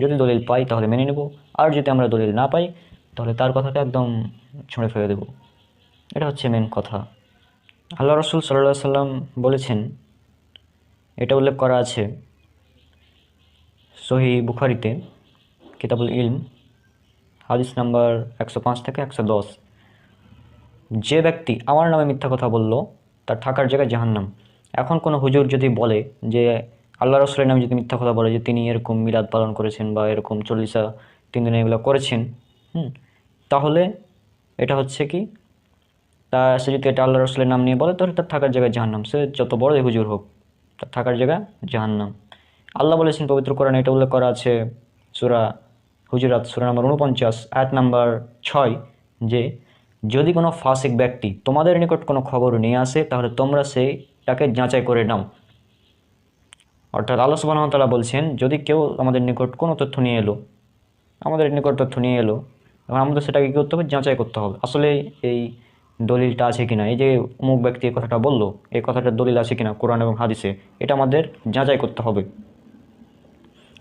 যদি দলিল পাই তাহলে মেনে নেব, আর যদি আমরা দলিল না পাই তাহলে তার কথাটা একদম ছুঁড়ে ফেলে দেব। এটা হচ্ছে মেন কথা। আল্লাহ রসুল সাল্লাল্লাহু আলাইহি সাল্লাম বলেছেন, এটা উল্লেখ করা আছে সহিহ বুখারীতে, কিতাবুল ইলম, হাদিস নাম্বার 105 থেকে 110, যে ব্যক্তি আমার নামে মিথ্যা কথা বলল তার থাকার জায়গায় জাহান্নাম। এখন কোনো হুজুর যদি বলে যে আল্লাহ রসুলের নামে যদি মিথ্যা কথা বলে যে তিনি এরকম মিলাদ পালন করেছেন বা এরকম 3 দিনে এগুলো করেছেন, তাহলে এটা হচ্ছে কি, সে যদি এটা আল্লাহ রসুলের নাম নিয়ে বলে তাহলে তার থাকার জায়গায় জাহান্নাম, সে যত বড়ই হুজুর হোক তার থাকার জায়গা জাহান্নাম। আল্লাহ বলেছেন পবিত্র কোরআনে, এটা উল্লেখ করা আছে সূরা হুজুরাত সূরা নম্বর 49 আয়াত নাম্বার 6, যে যদি কোনো ফাসিক ব্যক্তি তোমাদের নিকট কোনো খবর নিয়ে আসে তাহলে তোমরা তাকে যাচাই করে নাও। অর্থাৎ আল্লাহ সুবহানাহু ওয়া তাআলা বলছেন, যদি কেউ আমাদের নিকট কোনো তথ্য নিয়ে এলো, এবং আমাদের সেটাকে কী করতে হবে, যাচাই করতে হবে আসলে এই দলিলটা আছে কিনা, এই যে অমুক ব্যক্তি এই কথাটা বললো, এই কথাটার দলিল আছে কিনা কোরআন এবং হাদিসে, এটা আমাদের যাচাই করতে হবে।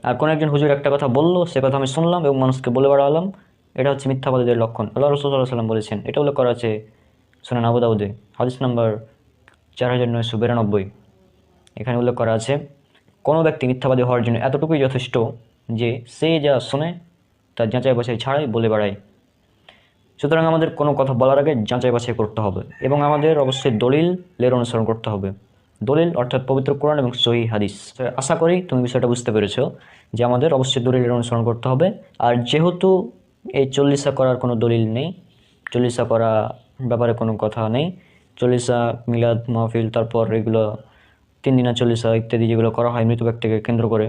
আর কোনো একজন হুজুর একটা কথা বললো, সে কথা আমি শুনলাম এবং মানুষকে বলে বেড়ালাম, এটা হচ্ছে মিথ্যাবাদীদের লক্ষণ। আল্লাহ রাসূল সাল্লাল্লাহু আলাইহি ওয়াসাল্লাম বলেছেন, এটা উল্লেখ করা আছে সুনান আবু দাউদে, হাদিস নাম্বার 4992। এখানে উল্লেখ করা আছে, কোনো ব্যক্তি মিথ্যাবাদী হওয়ার জন্য এতটুকুই যথেষ্ট যে সে যা শোনে তার যাচাই বাছাই ছাড়াই বলে বেড়ায়। সুতরাং আমাদের কোনো কথা বলার আগে যাচাই বাছাই করতে হবে এবং আমাদের অবশ্যই দলিলের অনুসরণ করতে হবে। দলিল অর্থাৎ পবিত্র কোরআন এবং সহিহ হাদিস। আশা করি তুমি বিষয়টা বুঝতে পেরেছো যে আমাদের অবশ্যই দলিলের অনুসরণ করতে হবে। আর যেহেতু এই চল্লিশা করার কোনো দলিল নেই, চল্লিশা করা ব্যাপারে কোনো কথা নেই, চল্লিশা মিলাদ মাহফিল, তারপর এগুলো 3 দিনা চল্লিশা ইত্যাদি যেগুলো করা হয় মৃত ব্যক্তিকে কেন্দ্র করে,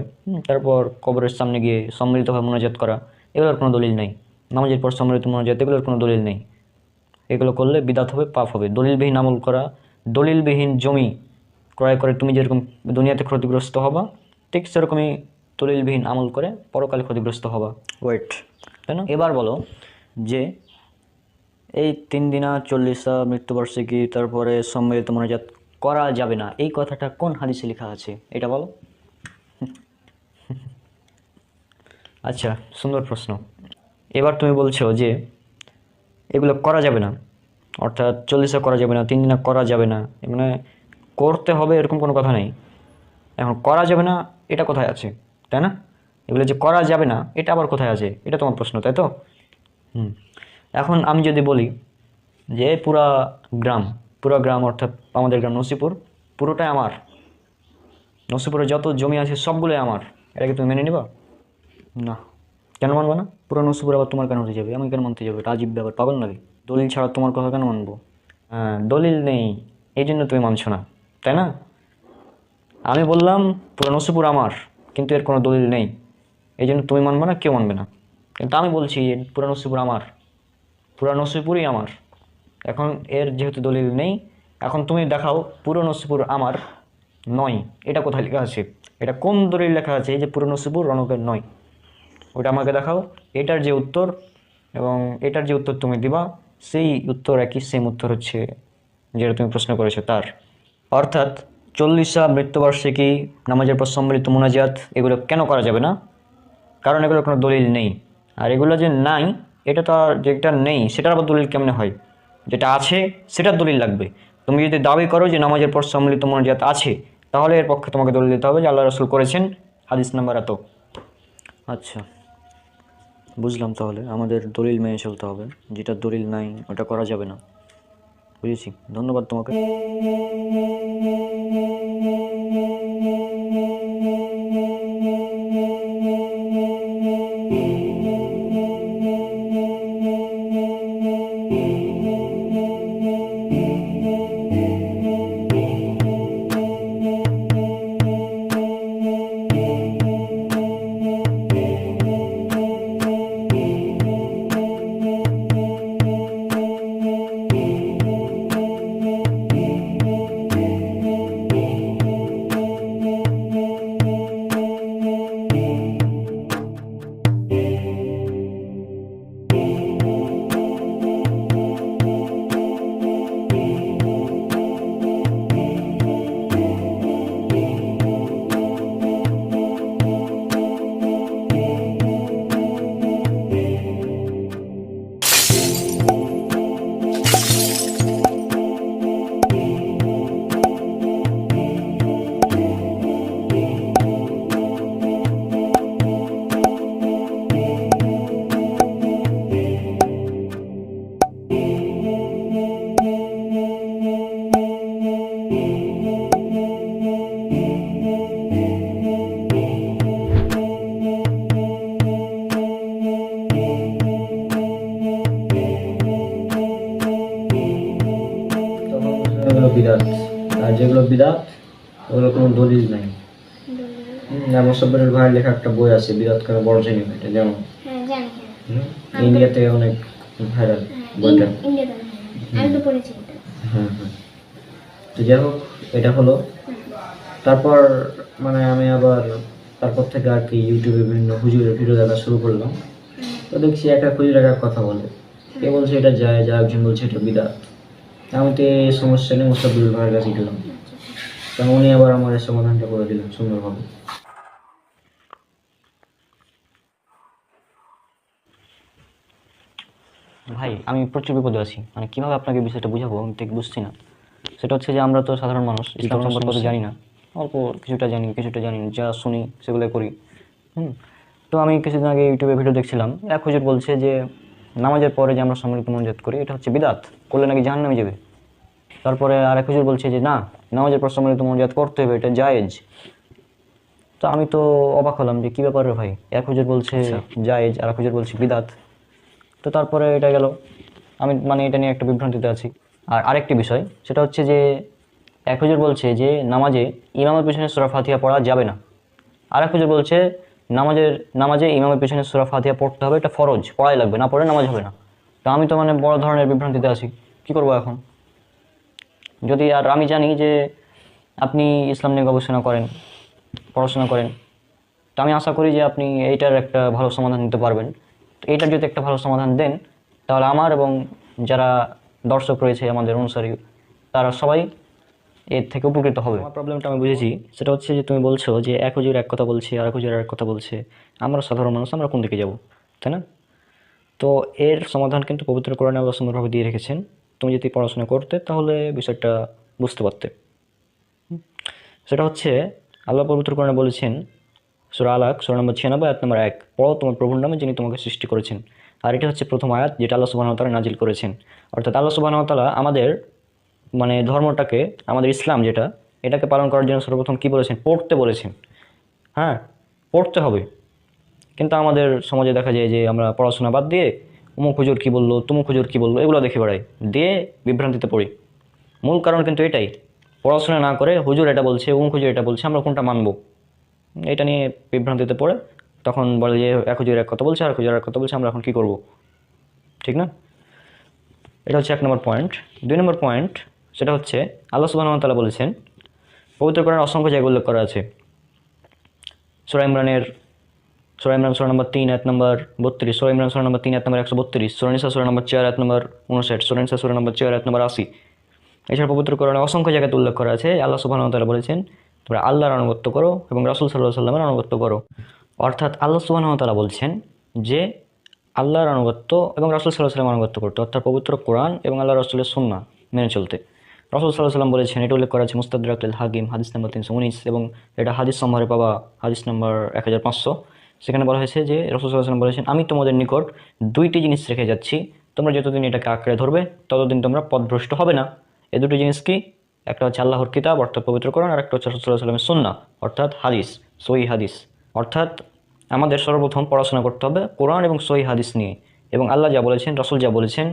তারপর কবরের সামনে গিয়ে সম্মিলিতভাবে মোনাজাত করা, এগুলোর কোনো দলিল নেই। নামাজের পর সম্মিলিত মোনাজাত, এগুলোর কোনো দলিল নেই। এগুলো করলে বিদাত হবে, পাপ হবে। দলিলবিহীন আমল করা, দলিলবিহীন জমি ক্রয় করে তুমি যেরকম দুনিয়াতে ক্ষতিগ্রস্ত হবা, ঠিক সেরকমই দলিলবিহীন আমল করে পরকালে ক্ষতিগ্রস্ত হবা। ওয়েট, তাই না? এবার বলো যে এই 3 দিনা চল্লিশা, মৃত্যুবার্ষিকী, তারপরে সম্মিলিত মোনাজাত করা যাবে না, এই কথাটা কোন হাদিসে লেখা আছে এটা বলো। আচ্ছা, সুন্দর প্রশ্ন। এবার তুমি বলছো যে এগুলো করা যাবে না, অর্থাৎ চল্লিশা করা যাবে না, 3 দিনা করা যাবে না, মানে করতে হবে এরকম কোনো কথা নেই। এখন করা যাবে না এটা কোথায় আছে, তাই না? এগুলো যে করা যাবে না এটা আবার কোথায় আছে, এটা তোমার প্রশ্ন, তাই তো? এখন আমি যদি বলি যে পুরা গ্রাম অর্থাৎ আমাদের গ্রাম নসিপুর পুরোটাই আমার, নসিপুরে যত জমি আছে সবগুলোই আমার, এটাকে তুমি মেনে নিবা? না। কেন মানবো না? পুরো নসিপুর আবার তোমার কেন হতে যাবে, আমি কেন মানতে যাবে? এটা আজীব ব্যাপার, পাগল নাকি? দলিল ছাড়া তোমার কথা কেন মানবো? হ্যাঁ, দলিল নেই এই জন্য তুমি মানছো না, তাই না? আমি বললাম পুরো নসিপুর আমার, কিন্তু এর কোনো দলিল নেই, এই জন্য তুমি মানবে না, কেউ মানবে না। কিন্তু আমি বলছি পুরো নসিপুর আমার, পুরো নসিপুরই আমার। এখন এর যেহেতু দলিল নেই, এখন তুমি দেখাও পুরো নসিপুর আমার নয়, এটা কোথায় লেখা আছে? এটা কোন দলিল লেখা আছে এই যে পুরো নসিপুর রণকের নয়? ওটা আমাকে দেখাও। এটার যে উত্তর এবং এটার যে উত্তর তুমি দিবা, সেই উত্তর একই, সেম উত্তর হচ্ছে যেটা তুমি প্রশ্ন করেছো তার। অর্থাৎ চল্লিশা, মৃত্যুবার্ষিকী, নামাজের পর সম্মিলিত মোনাজাত, এগুলো কেন করা যাবে না? কারণ এগুলোর কোনো দলিল নেই। আর এগুলো যে নাই, এটা তো আর, যেটা নেই সেটার আবার দলিল কেমনে হয়? যেটা আছে সেটার দলিল লাগবে। তুমি যদি দাবি করো যে নামাজের পর সম্মিলিত মোনাজাত আছে, তাহলে এর পক্ষে তোমাকে দলিল দিতে হবে যে আল্লাহ রাসূল করেছেন, হাদিস নাম্বার এত। আচ্ছা, বুঝলাম। তাহলে আমাদের দলিল মেনে চলতে হবে, যেটা দলিল নাই ওটা করা যাবে না। বুঝেছি, ধন্যবাদ তোমাকে। বিদাত, ওগুলো কোনো দলিল নাই। মোসাব্বিরুল ভাইয়ের লেখা একটা বই আছে বিদাত কাকে বর্জনীয়, এটা জানো? ইন্ডিয়াতে অনেক ভাইরাল বইটা। হ্যাঁ হ্যাঁ, তো যাই হোক এটা হলো। তারপর মানে আমি আবার তারপর থেকে আর কি ইউটিউবে বিভিন্ন হুজুরের ভিডিও দেখা শুরু করলাম। তো দেখছি একটা হুজুর একটা কথা বলে, কে বলছে এটা যায়, যা একজন বলছে এটা বিদাত। আমি তো এই সমস্যা নিয়ে মোসাব্বিরুল ভাইয়ের কাছে গেলাম, কারণ উনি আবার আমার এই সমাধানটা করে দিলেন সুন্দরভাবে। ভাই আমি প্রচুর বিপদে আছি, মানে কীভাবে আপনাকে বিষয়টা বুঝাবো আমি ঠিক বুঝছি না। সেটা হচ্ছে যে আমরা তো সাধারণ মানুষ, ইসলাম সম্পর্কে তো জানি না, অল্প কিছুটা জানি যা শুনি সেগুলো করি। তো আমি কিছুদিন আগে ইউটিউবে ভিডিও দেখছিলাম, এক হুজুর বলছে যে নামাজের পরে যে আমরা সম্মিলিত মোনাজাত করি এটা হচ্ছে বিদাত, করলে নাকি জাহান্নামে যাবে। তারপরে আর এক হুজুর বলছে যে না, নামাজের পর সম্মিলিত মোনাজাত করতে হবে, এটা জায়েজ। তো আমি তো অবাক হলাম যে কী ব্যাপার রে ভাই, এক হুজুর বলছে জায়েজ আর এক হুজুর বলছে বিদাত। তো তারপরে এটা গেল, আমি মানে এটা নিয়ে একটা বিভ্রান্তিতে আছি। আর আরেকটি বিষয় সেটা হচ্ছে যে এক হুজুর বলছে যে নামাজে ইমামের পেছনে সূরা ফাতিহা পড়া যাবে না, আর এক হুজুর বলছে নামাজে ইমামের পেছনে সূরা ফাতিহা পড়তে হবে, এটা ফরজ, পড়াই লাগবে, না পড়ে নামাজ হবে না। তো আমি তো মানে বড় ধরনের বিভ্রান্তিতে আছি, কি করব এখন? যদি আর আমি জানি যে আপনি ইসলাম নিয়ে গবেষণা করেন, পড়াশোনা করেন, তো আমি আশা করি যে আপনি এইটার একটা ভালো সমাধান দিতে পারবেন। তো এইটার যদি একটা ভালো সমাধান দেন তাহলে আমার এবং যারা দর্শক রয়েছে আমাদের অনুসারী তারা সবাই এর থেকে উপকৃত হবে। আমার প্রবলেমটা আমি বুঝেছি, সেটা হচ্ছে যে তুমি বলছো যে এক হুজুর এক কথা বলছে আর এক হুজুর এক কথা বলছে, আমরা সাধারণ মানুষ আমরা কোন দিকে যাব, তাই না? তো এর সমাধান কিন্তু পবিত্র কোরআনে আল্লাহ সুন্দরভাবে দিয়ে রেখেছেন। তুমি যদি পড়াশোনা করতে তাহলে বিষয়টা বুঝতে পারতে। সেটা হচ্ছে আল্লাহ পবিত্র কোরআনে বলেছেন, সূরা আলাক সূরা নম্বর 96 আয়াত নম্বর 1, পড়ো তোমার প্রভুর নামে যিনি তোমাকে সৃষ্টি করেছেন। আর এটা হচ্ছে প্রথম আয়াত যেটা আল্লাহ সুবহানাহু ওয়া তাআলা নাজিল করেছেন। অর্থাৎ আল্লাহ সুবহানাহু ওয়া তাআলা আমাদের মানে ধর্মটাকে, আমাদের ইসলাম যেটা, এটাকে পালন করার জন্য সর্বপ্রথম কী বলেছেন? পড়তে বলেছেন। হ্যাঁ, পড়তে হবে। কিন্তু আমাদের সমাজে দেখা যায় যে আমরা পড়াশোনা বাদ দিয়ে অমুক হুজুর কী বললো, তমুক হুজুর কী বললো, এগুলো দেখে বেড়াই, দিয়ে বিভ্রান্তিতে পড়ি। মূল কারণ কিন্তু এটাই, পড়াশোনা না করে হুজুর এটা বলছে অমুক হুজুর এটা বলছে, আমরা কোনটা মানবো, এটা নিয়ে বিভ্রান্তিতে পড়ে তখন বলে যে এক হুজুর এক কথা বলছে আর এক হুজুর এক কথা বলছে, আমরা এখন কী করব? ঠিক না? এটা হচ্ছে 1 নম্বর পয়েন্ট। 2 নম্বর পয়েন্ট সেটা হচ্ছে আল্লাহ সুবহানাহু ওয়া তাআলা বলেছেন, পবিত্র কোরআনে অসংখ্য জায়গায় উল্লেখ করা আছে। সূরা ইমরান সূরা নম্বর 3 আয়াত নম্বর 32, সূরা ইমরান সূরা নম্বর 3 আয়াত নম্বর 132, সূরা নিসা সূরা নম্বর 4 আয়াত নম্বর 59, সূরা নিসা সূরা নম্বর 4 আয়াত নম্বর 80। এছাড়া পবিত্র কোরআনে অসংখ্য জায়গাতে উল্লেখ করা আছে আল্লাহ সুবহানাহু ওয়া তাআলা বলেছেন, তোমরা আল্লাহর আনুগত্য করো এবং রাসূল সাল্লাল্লাহু আলাইহি ওয়াসাল্লামের আনুগত্য করো। অর্থাৎ আল্লাহ সুবহানাহু ওয়া তাআলা বলছেন যে আল্লাহর আনুগত্য এবং রাসূল সাল্লাল্লাহু আলাইহি ওয়াসাল্লামের আনুগত্য করতে, অর্থাৎ পবিত্র কোরআন এবং আল্লাহ রাসূলের সুন্নাহ মেনে চলতে। রাসূল সাল্লাল্লাহু আলাইহি ওয়াসাল্লাম বলেছেন, এটা উল্লেখ করা আছে মুস্তাদরাকুল হাকিম হাদিস নম্বর 319, এবং এটা হাদিস নম্বরে পাবা হাদিস নম্বর 1500। সেখানে বলা হয়েছে যে রাসূল সাল্লাল্লাহু আলাইহি ওয়াসাল্লাম বলেছেন, আমি তোমাদের নিকট দুইটি জিনিস রেখে যাচ্ছি, তোমরা যতদিন এটাকে আঁকড়ে ধরবে ততদিন তোমরা পথভ্রষ্ট হবে না। এই দুটো জিনিস কি? একটা হচ্ছে আল্লাহর কিতাব অর্থাৎ পবিত্র কোরআন, আর একটা হচ্ছে রাসূল সাল্লাল্লাহু আলাইহি ওয়াসাল্লামের সুন্নাহ অর্থাৎ হাদিস, সহিহ হাদিস। অর্থাৎ আমাদের সর্বপ্রথম পড়াশোনা করতে হবে কোরআন এবং সহিহ হাদিস নিয়ে, এবং আল্লাহ যা বলেছেন রাসূল যা বলেছেন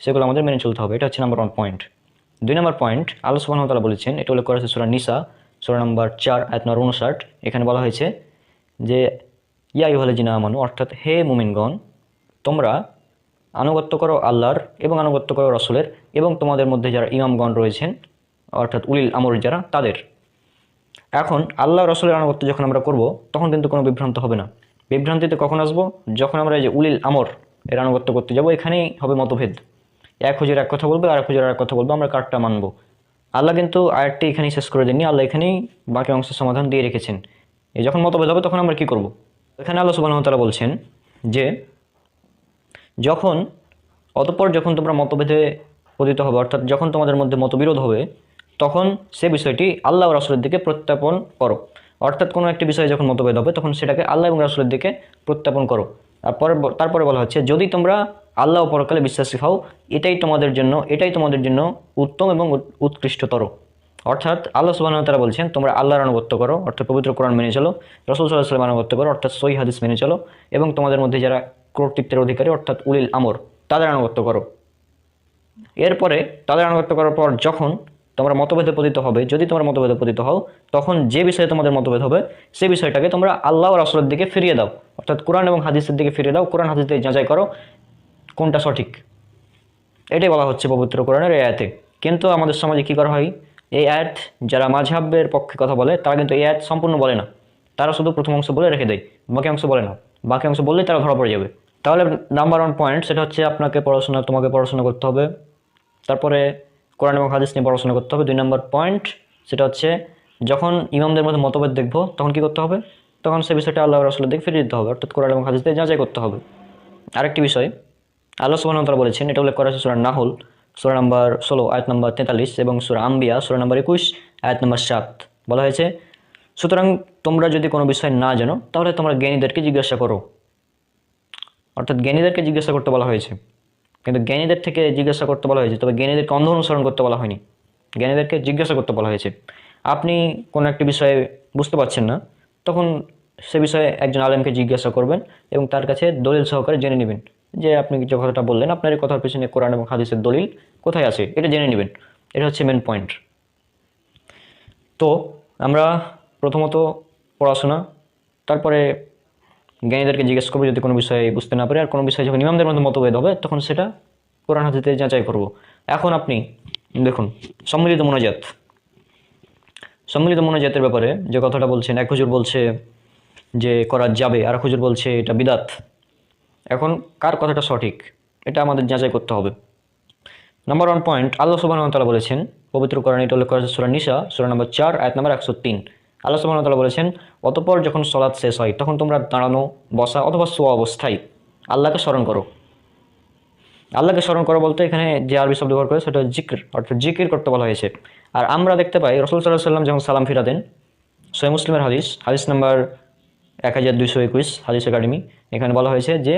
সেগুলো আমাদের মেনে চলতে হবে। এটা হচ্ছে নাম্বার 1 পয়েন্ট। 2 নম্বর পয়েন্ট, আল্লাহ সুবহানাহু ওয়া তাআলা বলেছেন, এটা উল্লেখ করা হয়েছে সূরা নিসা সূরা নম্বর 4 আয়াত নম্বর 59। এখানে বলা হয়েছে যে ইয়া আইয়ুহাল্লাযিনা আমানু, অর্থাৎ হে মুমিনগণ, তোমরা আনুগত্য করো আল্লাহর এবং আনুগত্য করো রাসূলের, এবং তোমাদের মধ্যে যারা ইমামগণ রয়েছেন অর্থাৎ উলিল আমর যারা, তাদের। এখন আল্লাহ রাসূলের আনুগত্য যখন আমরা করব তখন কিন্তু কোনো বিভ্রান্ত হবে না। বিভ্রান্তিতে কখন আসবো? যখন আমরা এই যে উলিল আমর এর আনুগত্য করতে যাব, এখানেই হবে মতভেদ। এক হুজুর এক কথা বলবে আর এক হুজুর আর এক কথা বলবো, আমরা কারটা মানবো। আল্লাহ কিন্তু আয়াতটি এখানেই শেষ করে দেননি, আল্লাহ এখানেই বাকি অংশের সমাধান দিয়ে রেখেছেন। এই যখন মতভেদ হবে তখন আমরা কি করব? এখানে আল্লাহ সুবহানাহু ওয়া তাআলা বলছেন যে যখন তোমরা মতভেদে পতিত হবে, অর্থাৎ যখন তোমাদের মধ্যে মতবিরোধ হবে, তখন সে বিষয়টি আল্লাহ ও রাসূলের দিকে প্রত্যাপন করো। অর্থাৎ কোনো একটি বিষয়ে যখন মতভেদ হবে তখন সেটাকে আল্লাহ এবং রাসূলের দিকে প্রত্যাপন করো। তারপরে বলা হচ্ছে, যদি তোমরা আল্লাহ ও পরকালে বিশ্বাসী হও, এটাই তোমাদের জন্য উত্তম এবং উৎকৃষ্টতর। অর্থাৎ আল্লাহ সুবহানাহু ওয়া তাআলা বলছেন, তোমরা আল্লাহর আনুগত্য করো অর্থাৎ পবিত্র কোরআন মেনে চলো, রাসূল সাল্লাল্লাহু আলাইহি ওয়াসাল্লামের আনুগত্য করো অর্থাৎ সহিহ হাদিস মেনে চলো, এবং তোমাদের মধ্যে যারা কর্তৃত্বের অধিকারী অর্থাৎ উলিল আমর তাদের আনুগত্য করো। এরপরে তাদের আনুগত্য করার পর যখন তোমরা মতভেদে পতিত হবে, যদি তোমরা মতভেদে পতিত হও, তখন যে বিষয়ে তোমাদের মতভেদ হবে সেই বিষয়টাকে তোমরা আল্লাহ ও রাসূলের দিকে ফিরিয়ে দাও, অর্থাৎ কোরআন এবং হাদিসের দিকে ফিরিয়ে দাও, কোরআন হাদিস দিয়ে যাচাই করো কোনটা সঠিক। এটাই বলা হচ্ছে পবিত্র কোরআনের এই আয়াতে। কিন্তু আমাদের সমাজে কী করা হয়, এই আয়াত যারা মাযহাবের পক্ষে কথা বলে তারা কিন্তু এই আয়াত সম্পূর্ণ বলে না, তারা শুধু প্রথম অংশ বলে রেখে দেয়, বাকি অংশ বলে না। বাকি অংশ বললেই তারা ধরা পড়ে যাবে। তাহলে নাম্বার 1 পয়েন্ট সেটা হচ্ছে তোমাকে পড়াশোনা করতে হবে, তারপরে কোরআন এবং হাদিস নিয়ে পড়াশোনা করতে হবে। 2 নম্বর পয়েন্ট সেটা হচ্ছে যখন ইমামদের মধ্যে মতভেদ দেখবো তখন কি করতে হবে, তখন সে বিষয়টা আল্লাহ রাসূলের দিকে ফিরিয়ে দিতে হবে, অর্থাৎ কোরআন এবং হাদিস দিয়ে যাচাই করতে হবে। আরেকটি বিষয় আল্লাহ সুবহানাহু ওয়া তাআলা বলেছেন, এটা উল্লেখ করা আছে সূরা নাহল সূরা নাম্বার 16 আয়াত নাম্বার 43 এবং সূরা আম্বিয়া সূরা নাম্বার 21 আয়াত নাম্বার 7। বলা হয়েছে, সুতরাং তোমরা যদি কোনো বিষয় না জানো তাহলে তোমরা জ্ঞানীদেরকে জিজ্ঞাসা করো, অর্থাৎ জ্ঞানীদেরকে জিজ্ঞাসা করতে বলা হয়েছে। কিন্তু জ্ঞানীদের থেকে জিজ্ঞাসা করতে বলা হয়েছে, তবে জ্ঞানীদেরকে অন্ধ অনুসরণ করতে বলা হয়নি, জ্ঞানীদেরকে জিজ্ঞাসা করতে বলা হয়েছে। আপনি কোনো একটি বিষয়ে বুঝতে পারছেন না, তখন সে বিষয়ে একজন আলেমকে জিজ্ঞাসা করবেন এবং তার কাছে দলিল সহকারে জেনে নেবেন যে আপনি যে কথাটা বললেন আপনার এই কথার পিছনে কোরআন এবং হাদিসের দলিল কোথায় আছে, এটা জেনে নেবেন। এটা হচ্ছে মেন পয়েন্ট। তো আমরা প্রথমত পড়াশোনা, তারপরে জ্ঞানীদেরকে জিজ্ঞেস করবো যদি কোনো বিষয়ে বুঝতে না পারে, আর কোনো বিষয়ে যখন ইমামদের মধ্যে মতভেদ হবে তখন সেটা কোরআন হাদিসে যাচাই করব। এখন আপনি দেখুন সম্মিলিত মোনাজাতের ব্যাপারে যে কথাটা বলছেন, এক হুজুর বলছে যে করা যাবে আর এক হুজুর বলছে এটা বিদাত। এখন কার কথাটা সঠিক এটা আমাদের যাচাই করতে হবে। নাম্বার 1 পয়েন্ট, আল্লাহ সুবহানাহু ওয়া তাআলা বলেছেন পবিত্র কোরআনে, এটা উল্লেখ করা আছে সূরা নিসা সূরা নাম্বার 4 আয়াত নাম্বার 103। আল্লাহ সুবহানাহু ওয়া তাআলা বলেছেন, অতঃপর যখন সালাত শেষ হয় তখন তোমরা দাঁড়ানো, বসা অথবা শোয়া অবস্থায় আল্লাহকে স্মরণ করো। আল্লাহকে স্মরণ করো বলতে এখানে যে আরবি শব্দ ব্যবহার করে সেটা জিক্র, অর্থাৎ জিকির করতে বলা হয়েছে। আর আমরা দেখতে পাই রাসূল সাল্লাল্লাহু আলাইহি ওয়াসাল্লাম যখন সালাম ফিরাতেন, সহিহ মুসলিমের হাদিস নাম্বার 1221 হাদিস একাডেমি, এখানে বলা হয়েছে যে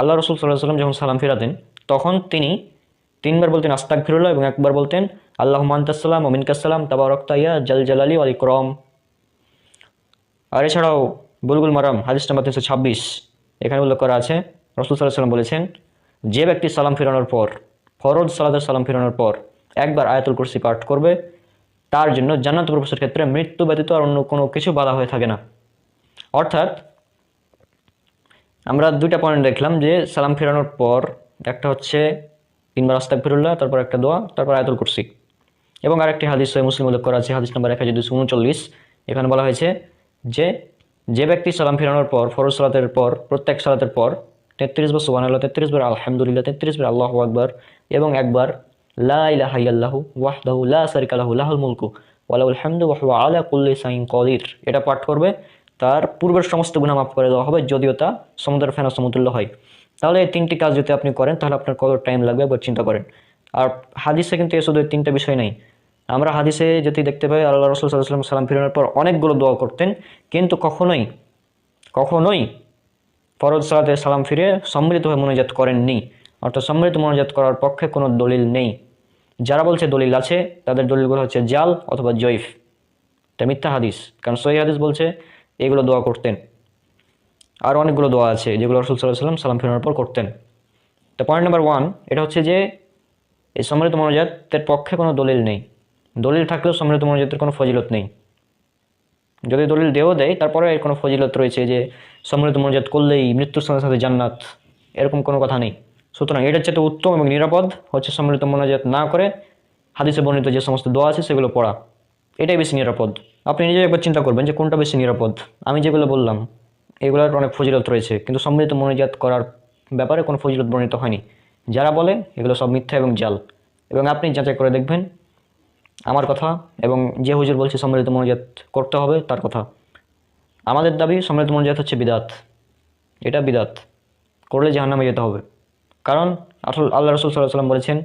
আল্লাহ রাসূল সাল্লাল্লাহু আলাইহি ওয়াসাল্লাম যখন সালাম ফিরাতেন তখন তিনি 3 বার বলতেন আস্তাগফিরুল্লাহ এবং 1 বার বলতেন আল্লাহুম্মা আনতাস সালাম ওয়া মিনকাস সালাম তাবারাকতা ইয়া জাল জালালি ওয়াল ইকরাম। আর এছাড়াও বুলুগুল মারাম হাদিস নাম্বার 326, এখানে উল্লেখ করা আছে রাসূল সাল্লাল্লাহু আলাইহি ওয়াসাল্লাম বলেছেন, যে ব্যক্তি সালাম ফিরানোর পর, ফরজ সালাতের সালাম ফিরানোর পর একবার আয়াতুল কুরসি পাঠ করবে তার জন্য জান্নাতে প্রবেশের ক্ষেত্রে মৃত্যু ব্যতীত আর অন্য কোনো কিছু বাধা হয়ে থাকে না। অর্থাৎ আমরা 2টা পয়েন্ট দেখলাম যে সালাম ফিরানোর পর একটা হচ্ছে 3 বার আস্তাগফিরুল্লাহ, তারপর একটা দোয়া, তারপর আয়াতুল কুরসি। এবং আরেকটি হাদিস সহিহ মুসলিম উল্লেখ করা আছে হাদিস নাম্বার 1239, এখানে বলা হয়েছে যে যে ব্যক্তি সালাম ফিরানোর পর ফরজ সালাতের পর প্রত্যেক সালাতের পর 33 বার সুবহানাল্লাহ, 33 বার আলহামদুলিল্লাহ, 33 বার আল্লাহু আকবার এবং একবার লা ইলাহা ইল্লাল্লাহু ওয়াহদাহু লা শারীকা লাহু লাহুল মুলকু ওয়া লাহুল হামদু ওয়া হুয়া আলা কুল্লি শাইইন কাদির, এটা পাঠ করবে, তার পূর্বের সমস্ত গুনাহ মাফ করে দেওয়া হবে যদিও তা সমুদ্রের ফেনা সমতুল্য হয়। তাহলে এই 3টি কাজ যদি আপনি করেন তাহলে আপনার কত টাইম লাগবে একবার চিন্তা করেন। আর হাদিসে কিন্তু শুধু এই 3টা বিষয় নাই, আমরা হাদিসে যদি দেখতে পাই আল্লাহ রাসূল সাল্লাল্লাহু আলাইহি ওয়াসাল্লাম সালাম ফিরানোর পর অনেকগুলো দোয়া করতেন, কিন্তু কখনোই ফরজ সালাতে সালাম ফিরে সম্মিলিতভাবে মোনাজাত করেননি, অর্থাৎ সম্মিলিত মোনাজাত করার পক্ষে কোনো দলিল নেই। যারা বলছে দলিল আছে তাদের দলিলগুলো হচ্ছে জাল অথবা জয়ীফ, এটা মিথ্যা হাদিস, কারণ সহিহ হাদিস বলছে এগুলো দোয়া করতেন। আর অনেকগুলো দোয়া আছে যেগুলো রাসূল সাল্লাল্লাহু আলাইহি ওয়াসাল্লাম সালাম ফিরানোর পর করতেন। তো পয়েন্ট নাম্বার 1 এটা হচ্ছে যে এই সম্মিলিত মোনাজাতের পক্ষে কোনো দলিল নেই, দলিল থাকলেও সম্মিলিত মোনাজাতের কোনো ফজিলত নেই। যদি দলিল দেয় তারপরে এর কোনো ফজিলত রয়েছে যে সম্মিলিত মোনাজাত করলেই মৃত্যুর সাথে সাথে জান্নাত, এরকম কোনো কথা নেই। সুতরাং এটার চেয়ে উত্তম এবং নিরাপদ হচ্ছে সম্মিলিত মোনাজাত না করে হাদিসে বর্ণিত যে সমস্ত দোয়া আছে সেগুলো পড়া, এটাই বেশি নিরাপদ। আপনি নিজে একবার চিন্তা করবেন যে কোনটা বেশি নিরাপদ। আমি যেগুলো বললাম এগুলোর অনেক ফজিলত রয়েছে, কিন্তু সম্মিলিত মোনাজাত করার ব্যাপারে কোনো ফজিলত বর্ণিত হয়নি। যারা বলে এগুলো সব মিথ্যা এবং জাল, এবং আপনি যাচাই করে দেখবেন আমার কথা এবং যে হুজুর বলছে সম্মিলিত মোনাজাত করতে হবে তার কথা। আমাদের দাবি সম্মিলিত মোনাজাত হচ্ছে বিদাত, এটা বিদাত, করলে জাহান্নামে যেতে হবে। কারণ আল্লাহ রাসূল সাল্লাল্লাহু আলাইহি ওয়াসাল্লাম বলেছেন,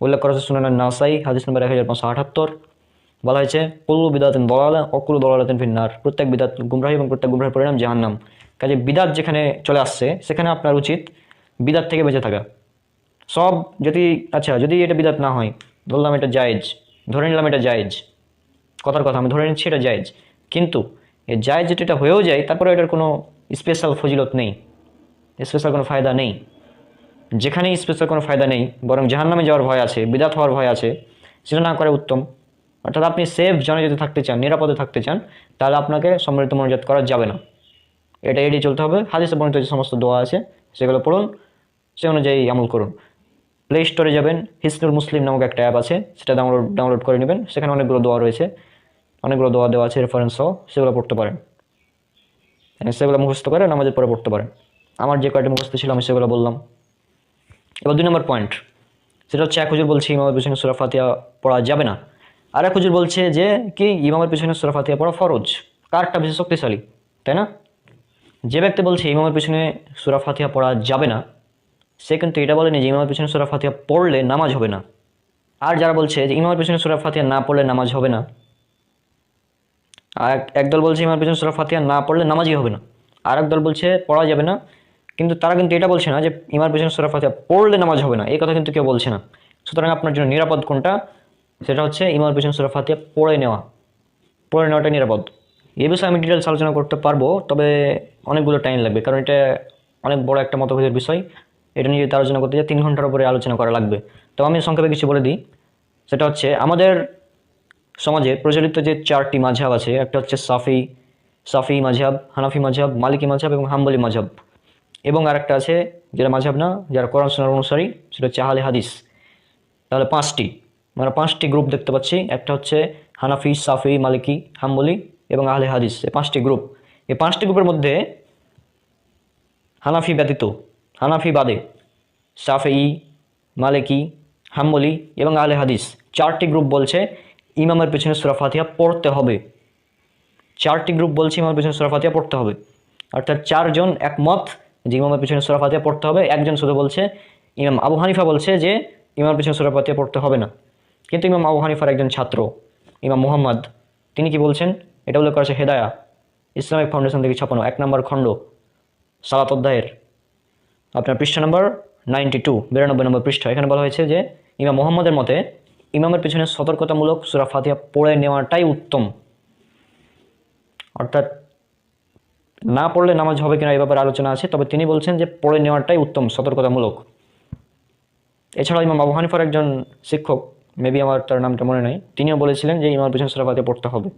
উল্লেখ করা হচ্ছে সুনান নাসাই হাদিস নম্বর 1578, বলা হয়েছে কুল্লু বিদাতিন দালালা ওয়া কুল্লু দালালাতিন ফিন্নার, প্রত্যেক বিদাত গুমরাহি এবং প্রত্যেক গুমরাহির পরিণাম জাহান্নাম। কাজে বিদাত যেখানে চলে আসছে সেখানে আপনার উচিত বিদাত থেকে বেঁচে থাকা। সব যদি এটা বিদাত না হয়, বললাম এটা জায়েজ, ধরে নিলাম এটা জায়েজ, কথার কথা আমি ধরে নিচ্ছি এটা জায়েজ, কিন্তু এই জায়েজ যেটা এটা হয়েও যায় তারপরে এটার কোনো স্পেশাল ফজিলত নেই, স্পেশাল কোনো ফায়দা নেই। যেখানেই স্পেশাল কোনো ফায়দা নেই, বরং জাহান্নামে যাওয়ার ভয় আছে, বিদাত হওয়ার ভয় আছে, সেটা না করে উত্তম। অর্থাৎ আপনি সেফ জোনে যদি থাকতে চান, নিরাপদে থাকতে চান, তাহলে আপনাকে সম্মিলিত মোনাজাত করা যাবে না, এটা এড়িয়ে চলতে হবে। হাদিসে বর্ণিত যে সমস্ত দোয়া আছে সেগুলো পড়ুন, সে অনুযায়ী আমল করুন। প্লে স্টোরে যাবেন, হিসনুল মুসলিম নামক একটা অ্যাপ আছে, সেটা ডাউনলোড করে নেবেন। সেখানে অনেকগুলো দোয়া রয়েছে, অনেকগুলো দোয়া দেওয়া আছে রেফারেন্স সহ, সেগুলো পড়তে পারেন, সেগুলো মুখস্থ করে নামাজের পরে পড়তে পারেন। আমার যে কয়টি মুখস্থ ছিল আমি সেগুলো বললাম। এবার 2 নম্বর পয়েন্ট, সেটা হচ্ছে এক হুজুর বলছে ইমামের পিছনে সূরা ফাতিহা পড়া যাবে না, আর এক হুজুর বলছে যে কি ইমামের পিছনে সূরা ফাতিহা পড়া ফরজ। কারটা বেশি শক্তিশালী, তাই না? যে ব্যক্তি বলছে ইমামের পিছনে সূরা ফাতিহা পড়া যাবে না, সে কিন্তু এটা বলেনি যে ইমামের পিছনে সূরা ফাতিহা পড়লে নামাজ হবে না। আর যারা বলছে যে ইমামের পিছনে সূরা ফাতিহা না পড়লে নামাজ হবে না, আর একদল বলছে ইমামের পিছনে সূরা ফাতিহা না পড়লে নামাজই হবে না, আর একদল বলছে পড়া যাবে না, কিন্তু তারা কিন্তু এটা বলছে না যে ইমামের পিছনে সূরা ফাতিহা পড়লে নামাজ হবে না, এই কথা কিন্তু কেউ বলছে না। সুতরাং আপনার জন্য নিরাপদ কোনটা? সেটা হচ্ছে ইমামের পিছনে সূরা ফাতিহা পড়ে নেওয়াটা নিরাপদ। এই বিষয়ে আমি ডিটেলস আলোচনা করতে পারবো, তবে অনেকগুলো টাইম লাগবে, কারণ এটা অনেক বড় একটা মতভেদের বিষয়। এটা নিয়ে যদি আলোচনা করতে যাই 3 ঘন্টার উপরে আলোচনা করা লাগবে। তো আমি সংক্ষেপে কিছু বলে দিই। সেটা হচ্ছে আমাদের সমাজে প্রচলিত যে 4টি মাযহাব আছে, একটা হচ্ছে সাফি মাযহাব, হানাফি মাযহাব, মালিকি মাযহাব এবং হাম্বলি মাযহাব। এবং আরেকটা আছে যেটা মাযহাব না, যারা কোরআন সুন্নাহর অনুসারী, সেটা হচ্ছে আহলে হাদিস। তাহলে 5টি, মানে 5টি গ্রুপ দেখতে পাচ্ছি। একটা হচ্ছে হানাফি, সাফি, মালিকি, হাম্বলি এবং আহলে হাদিস, এই 5টি গ্রুপ। এই 5টি গ্রুপের মধ্যে হানাফি বাদে সাফি, মালিকি, হাম্বলি এবং আহলে হাদিস 4টি গ্রুপ বলছে ইমামের পিছনে সূরা ফাতিহা পড়তে হবে। 4টি গ্রুপ বলছে ইমামের পিছনে সূরা ফাতিহা পড়তে হবে, অর্থাৎ 4 জন একমত যে ইমামের পিছনে সূরা ফাতিহা পড়তে হবে। একজন শুধু বলছে, ইমাম আবু হানিফা বলছে যে ইমামের পিছনে সূরা ফাতিহা পড়তে হবে না। কিন্তু ইমাম আবু হানিফার একজন ছাত্র ইমাম মুহাম্মদ, তিনি কি বলছেন? এটা উল্লেখ করেছে হেদায়া ইসলামিক ফাউন্ডেশন থেকে ছাপানো 1 নম্বর খণ্ড সালাত অধ্যায়ের আপনার পৃষ্ঠা নম্বর 92 নম্বর পৃষ্ঠা। এখানে বলা হয়েছে যে ইমাম মুহাম্মদের মতে ইমামের পিছনে সতর্কতামূলক সূরা ফাতিহা পড়ে নেওয়াটাই উত্তম। অর্থাৎ না পড়লে নামাজ হবে কিনা এই ব্যাপারে আলোচনা আছে, তবে তিনি বলছেন যে পড়ে নেওয়াটাই উত্তম, সতর্কতামূলক। এছাড়াও ইমাম আবু হানিফার একজন শিক্ষক, মেবি আমার তার নামটা মনে নাই, তিনিও বলেছিলেন যে ইমামের পিছনে সূরা ফাতিহা পড়তে হবে।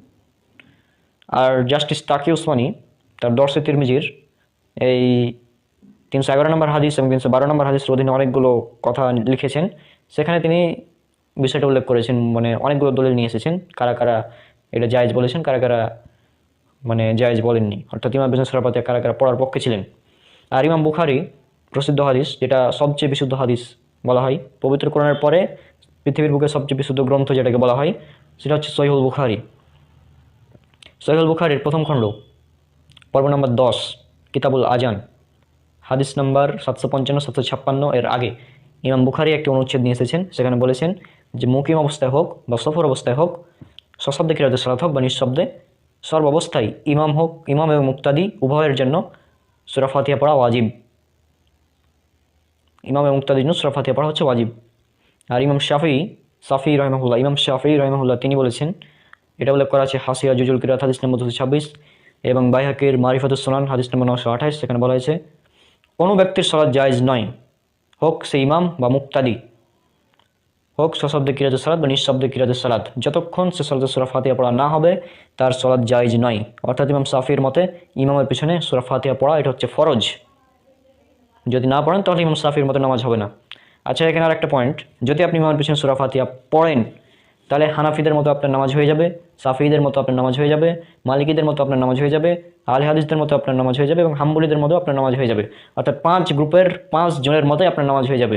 আর জাস্টিস তাকি উসমানী তার দরসে তিরমিজির এই 311 নম্বর হাদিস এবং 312 নম্বর হাদিসের অধীনে অনেকগুলো কথা লিখেছেন। সেখানে তিনি বিষয়টা উল্লেখ করেছেন, মানে অনেকগুলো দলিল নিয়ে এসেছেন, কারা কারা এটা জায়েজ বলেছেন, কারা কারা মানে জায়েজ বলেননি, অর্থাৎ ইমামের পিছনে সূরা ফাতিহা কারা কারা পড়ার পক্ষে ছিলেন। আর ইমাম বুখারী প্রসিদ্ধ হাদিস, যেটা সবচেয়ে বিশুদ্ধ হাদিস বলা হয়, পবিত্র কোরআনের পরে পৃথিবীর বুকে সবচেয়ে বিশুদ্ধ গ্রন্থ যেটাকে বলা হয়, সেটা হচ্ছে সহিহুল বুখারী। সহিহুল বুখারীর 1ম খণ্ড, পর্ব নম্বর 10, কিতাবুল আজান, হাদিস নম্বর 755-756 এর আগে ইমাম বুখারী একটি অনুচ্ছেদ নিয়ে এসেছেন। সেখানে বলেছেন যে মুকিম অবস্থায় হোক বা সফর অবস্থায় হোক, সশব্দে কিরাতে সালাত হোক বা নিঃশব্দে, সর্বাবস্থায় ইমাম এবং মুক্তাদি উভয়ের জন্য সূরা ফাতিহা পড়া ওয়াজিব। ইমাম এবং মুক্তাদির জন্য সূরা ফাতিহা পড়া হচ্ছে ওয়াজিব। আর ইমাম শাফিঈ রহিমাহুল্লাহ তিনি বলেছেন, এটা উল্লেখ করা আছে হাসিয়া জুজুল কিরাত হাদিস নম্বর 226 এবং বাইহাকির মারিফাতুস সুনান হাদিস নম্বর 928। সেখানে বলা হয়েছে কোনো ব্যক্তির সালাত জায়েজ নয়, হোক সে ইমাম বা মুক্তাদি, হোক সশব্দে কিরাতে সালাত বা নিঃশব্দে কিরাতে সালাত, যতক্ষণ সে সালাতে সূরা ফাতিহা পড়া না হবে তার সালাত জায়েজ নয়। অর্থাৎ ইমাম শাফিঈর মতে ইমামের পিছনে সূরা ফাতিহা পড়া এটা হচ্ছে ফরজ, যদি না পড়েন তাহলে ইমাম শাফিঈর মতে নামাজ হবে না। আচ্ছা, এখানে আর একটা পয়েন্ট, যদি আপনি ইমামের পিছনে সূরা ফাতিহা পড়েন তাহলে হানাফিদের মতো আপনার নামাজ হয়ে যাবে, সাফিদের মতো আপনার নামাজ হয়ে যাবে, মালিকিদের মতো আপনার নামাজ হয়ে যাবে, আহলে হাদিসদের মতো আপনার নামাজ হয়ে যাবে এবং হাম্বলিদের মতো আপনার নামাজ হয়ে যাবে। অর্থাৎ 5 গ্রুপের 5 জনের মতোই আপনার নামাজ হয়ে যাবে।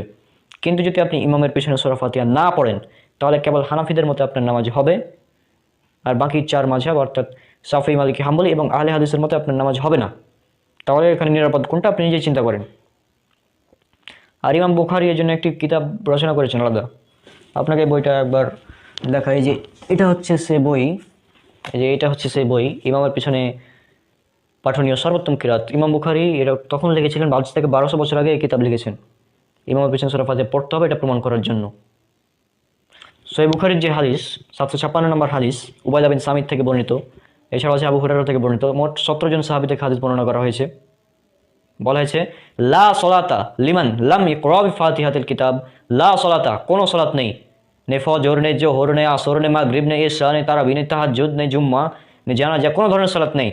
কিন্তু যদি আপনি ইমামের পিছনে সূরা ফাতিহা না পড়েন তাহলে কেবল হানাফিদের মতো আপনার নামাজ হবে, আর বাকি 4 মাযহাব অর্থাৎ সাফি, মালিকি, হাম্বলি এবং আহলে হাদিসের মতো আপনার নামাজ হবে না। তাহলে এখানে নিরাপদ কোনটা আপনি নিজেই চিন্তা করেন। আর ইমাম বুখারী এর জন্য একটি কিতাব রচনা করেছেন আলাদা, আপনাকে বইটা একবার দেখাই। যে এটা হচ্ছে সেই বই, ইমামের পিছনে পাঠনীয় সর্বোত্তম কিরাত। ইমাম বুখারী এটা তখন লিখেছিলেন 12 থেকে 1200 বছর আগে এই কিতাব লিখেছেন, ইমামের পিছনে সূরা ফাতিহা পড়তে হবে এটা প্রমাণ করার জন্য। সহিহ বুখারীর যে হাদিস 756 নম্বর হাদিস উবাইদা বিন সামিত থেকে বর্ণিত, এছাড়াও আছে আবু হুরায়রা থেকে বর্ণিত, মোট 17 জন সাহাবী থেকে হাদিস বর্ণনা করা হয়েছে। বলা হয়েছে লা সলাতা লিমান লাম ইয়াকরা বিফাতিহাতিল কিতাব, লা সলাতা, কোনো সলাত নেই নে ফজর, নে জোহর, নে আসর, নে মাগরিব, নে ইশা, নে তারাবি, নে তাহাজ্জুদ, নে জুম্মা, নে জানাজা, কোনো ধরনের সালাত নেই।